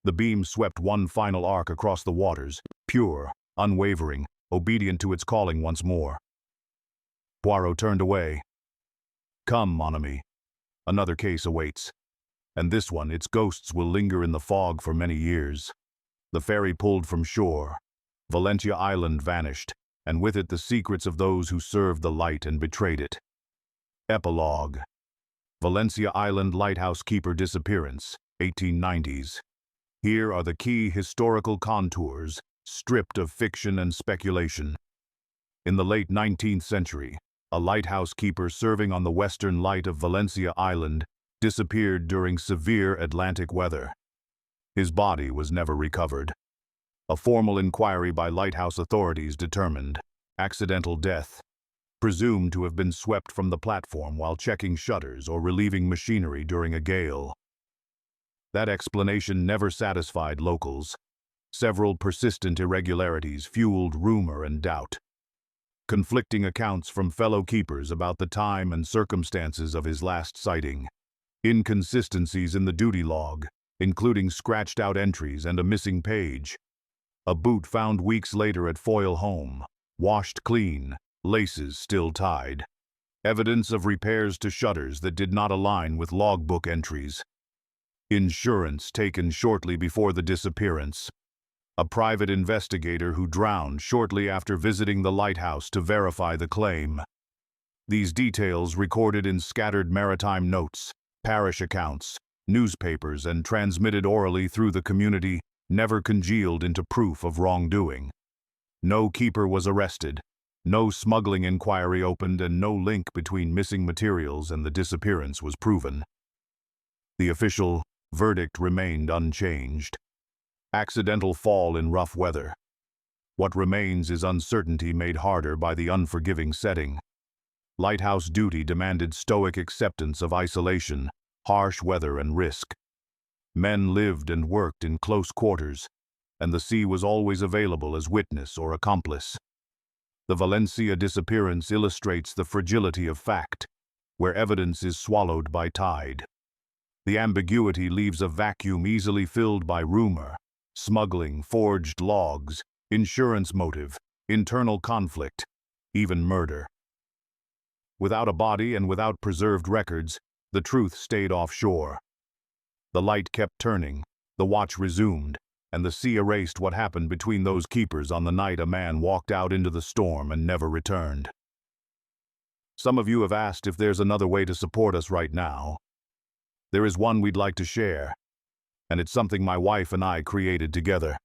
The beam swept one final arc across the waters, pure, unwavering, obedient to its calling once more. Poirot turned away. "Come, mon ami. Another case awaits. And this one, its ghosts will linger in the fog for many years." The ferry pulled from shore. Valentia Island vanished, and with it the secrets of those who served the light and betrayed it. Epilogue. Valencia Island lighthouse keeper disappearance, 1890s. Here are the key historical contours, stripped of fiction and speculation. In the late 19th century, a lighthouse keeper serving on the western light of Valencia Island disappeared during severe Atlantic weather. His body was never recovered. A formal inquiry by lighthouse authorities determined accidental death, presumed to have been swept from the platform while checking shutters or relieving machinery during a gale. That explanation never satisfied locals. Several persistent irregularities fueled rumor and doubt. Conflicting accounts from fellow keepers about the time and circumstances of his last sighting. Inconsistencies in the duty log, including scratched-out entries and a missing page. A boot found weeks later at Foilhomurrum, washed clean, laces still tied. Evidence of repairs to shutters that did not align with logbook entries. Insurance taken shortly before the disappearance. A private investigator who drowned shortly after visiting the lighthouse to verify the claim. These details recorded in scattered maritime notes, parish accounts, newspapers, and transmitted orally through the community never congealed into proof of wrongdoing. No keeper was arrested, no smuggling inquiry opened, and no link between missing materials and the disappearance was proven. The official verdict remained unchanged. Accidental fall in rough weather. What remains is uncertainty made harder by the unforgiving setting. Lighthouse duty demanded stoic acceptance of isolation, harsh weather, and risk. Men lived and worked in close quarters, and the sea was always available as witness or accomplice. The Valencia disappearance illustrates the fragility of fact, where evidence is swallowed by tide. The ambiguity leaves a vacuum easily filled by rumor, smuggling, forged logs, insurance motive, internal conflict, even murder. Without a body and without preserved records, the truth stayed offshore. The light kept turning, the watch resumed, and the sea erased what happened between those keepers on the night a man walked out into the storm and never returned. Some of you have asked if there's another way to support us right now. There is one we'd like to share, and it's something my wife and I created together.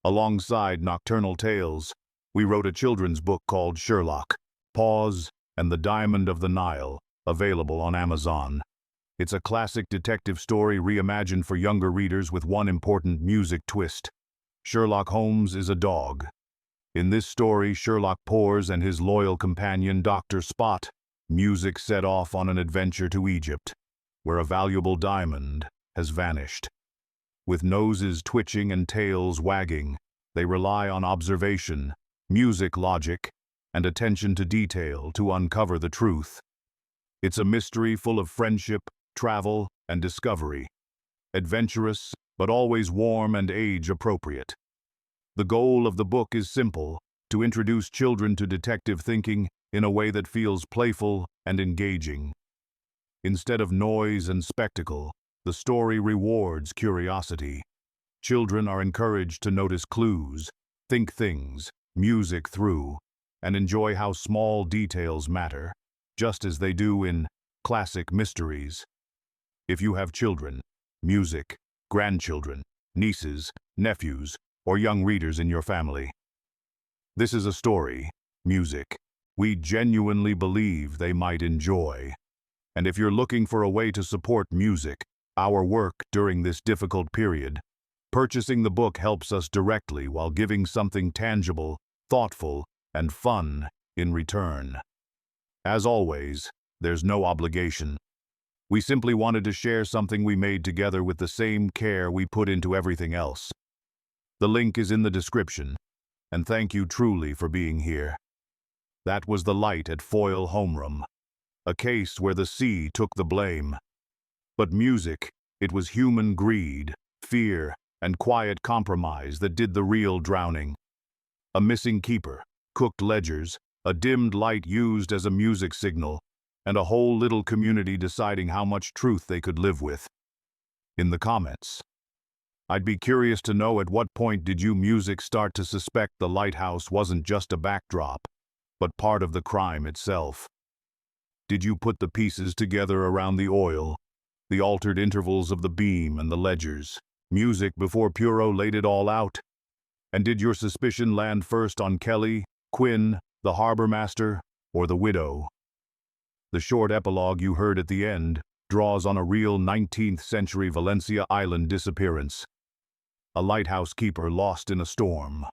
Alongside Nocturnal Tales, we wrote a children's book called Sherlock, Pause, and the Diamond of the Nile, available on Amazon. It's a classic detective story reimagined for younger readers with one important music twist. Sherlock Holmes is a dog. In this story, Sherlock Poirot and his loyal companion, Dr. Spot, music set off on an adventure to Egypt, where a valuable diamond has vanished. With noses twitching and tails wagging, they rely on observation, music logic, and attention to detail to uncover the truth. It's a mystery full of friendship, travel, and discovery. Adventurous, but always warm and age-appropriate. The goal of the book is simple: to introduce children to detective thinking in a way that feels playful and engaging. Instead of noise and spectacle, the story rewards curiosity. Children are encouraged to notice clues, think things, music through, and enjoy how small details matter, just as they do in classic mysteries. If you have children, music, grandchildren, nieces, nephews, or young readers in your family, this is a story, music, we genuinely believe they might enjoy. And if you're looking for a way to support music, our work during this difficult period, purchasing the book helps us directly while giving something tangible, thoughtful, and fun in return. As always, there's no obligation. We simply wanted to share something we made together with the same care we put into everything else. The link is in the description, and thank you truly for being here. That was The Light at Foilhomurrum, a case where the sea took the blame, But music, it was human greed, fear, and quiet compromise that did the real drowning. A missing keeper, cooked ledgers, a dimmed light used as a music signal, and a whole little community deciding how much truth they could live with. In the comments. I'd be curious to know, at what point did you music start to suspect the lighthouse wasn't just a backdrop, but part of the crime itself? Did you put the pieces together around the oil, the altered intervals of the beam and the ledgers, music before Poirot laid it all out? And did your suspicion land first on Kelly, Quinn, the harbor master, or the widow? The short epilogue you heard at the end draws on a real 19th century Valencia Island disappearance. A lighthouse keeper lost in a storm.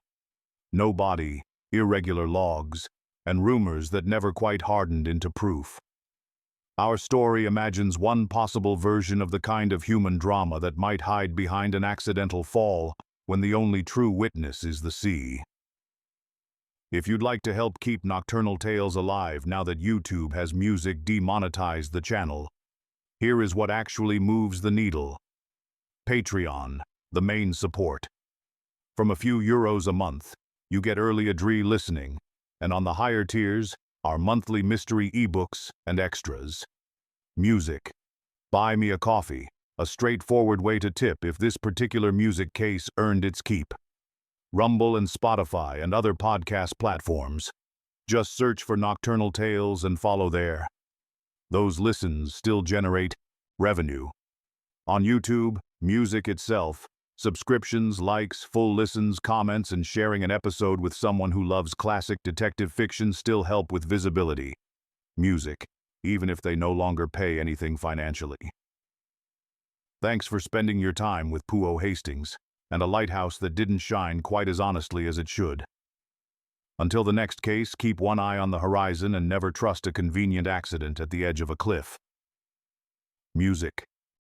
No body, irregular logs, and rumors that never quite hardened into proof. Our story imagines one possible version of the kind of human drama that might hide behind an accidental fall when the only true witness is the sea. If you'd like to help keep Nocturnal Tales alive now that YouTube has music demonetized the channel, here is what actually moves the needle. Patreon, the main support. From a few euros a month, you get early adre listening, and on the higher tiers, our monthly mystery ebooks and extras. Music. Buy me a coffee, a straightforward way to tip if this particular music case earned its keep. Rumble and Spotify and other podcast platforms. Just search for Nocturnal Tales and follow there. Those listens still generate revenue. On YouTube, music itself, subscriptions, likes, full listens, comments, and sharing an episode with someone who loves classic detective fiction still help with visibility. Music, even if they no longer pay anything financially. Thanks for spending your time with Poirot Hastings, and a lighthouse that didn't shine quite as honestly as it should. Until the next case, keep one eye on the horizon and never trust a convenient accident at the edge of a cliff. Music.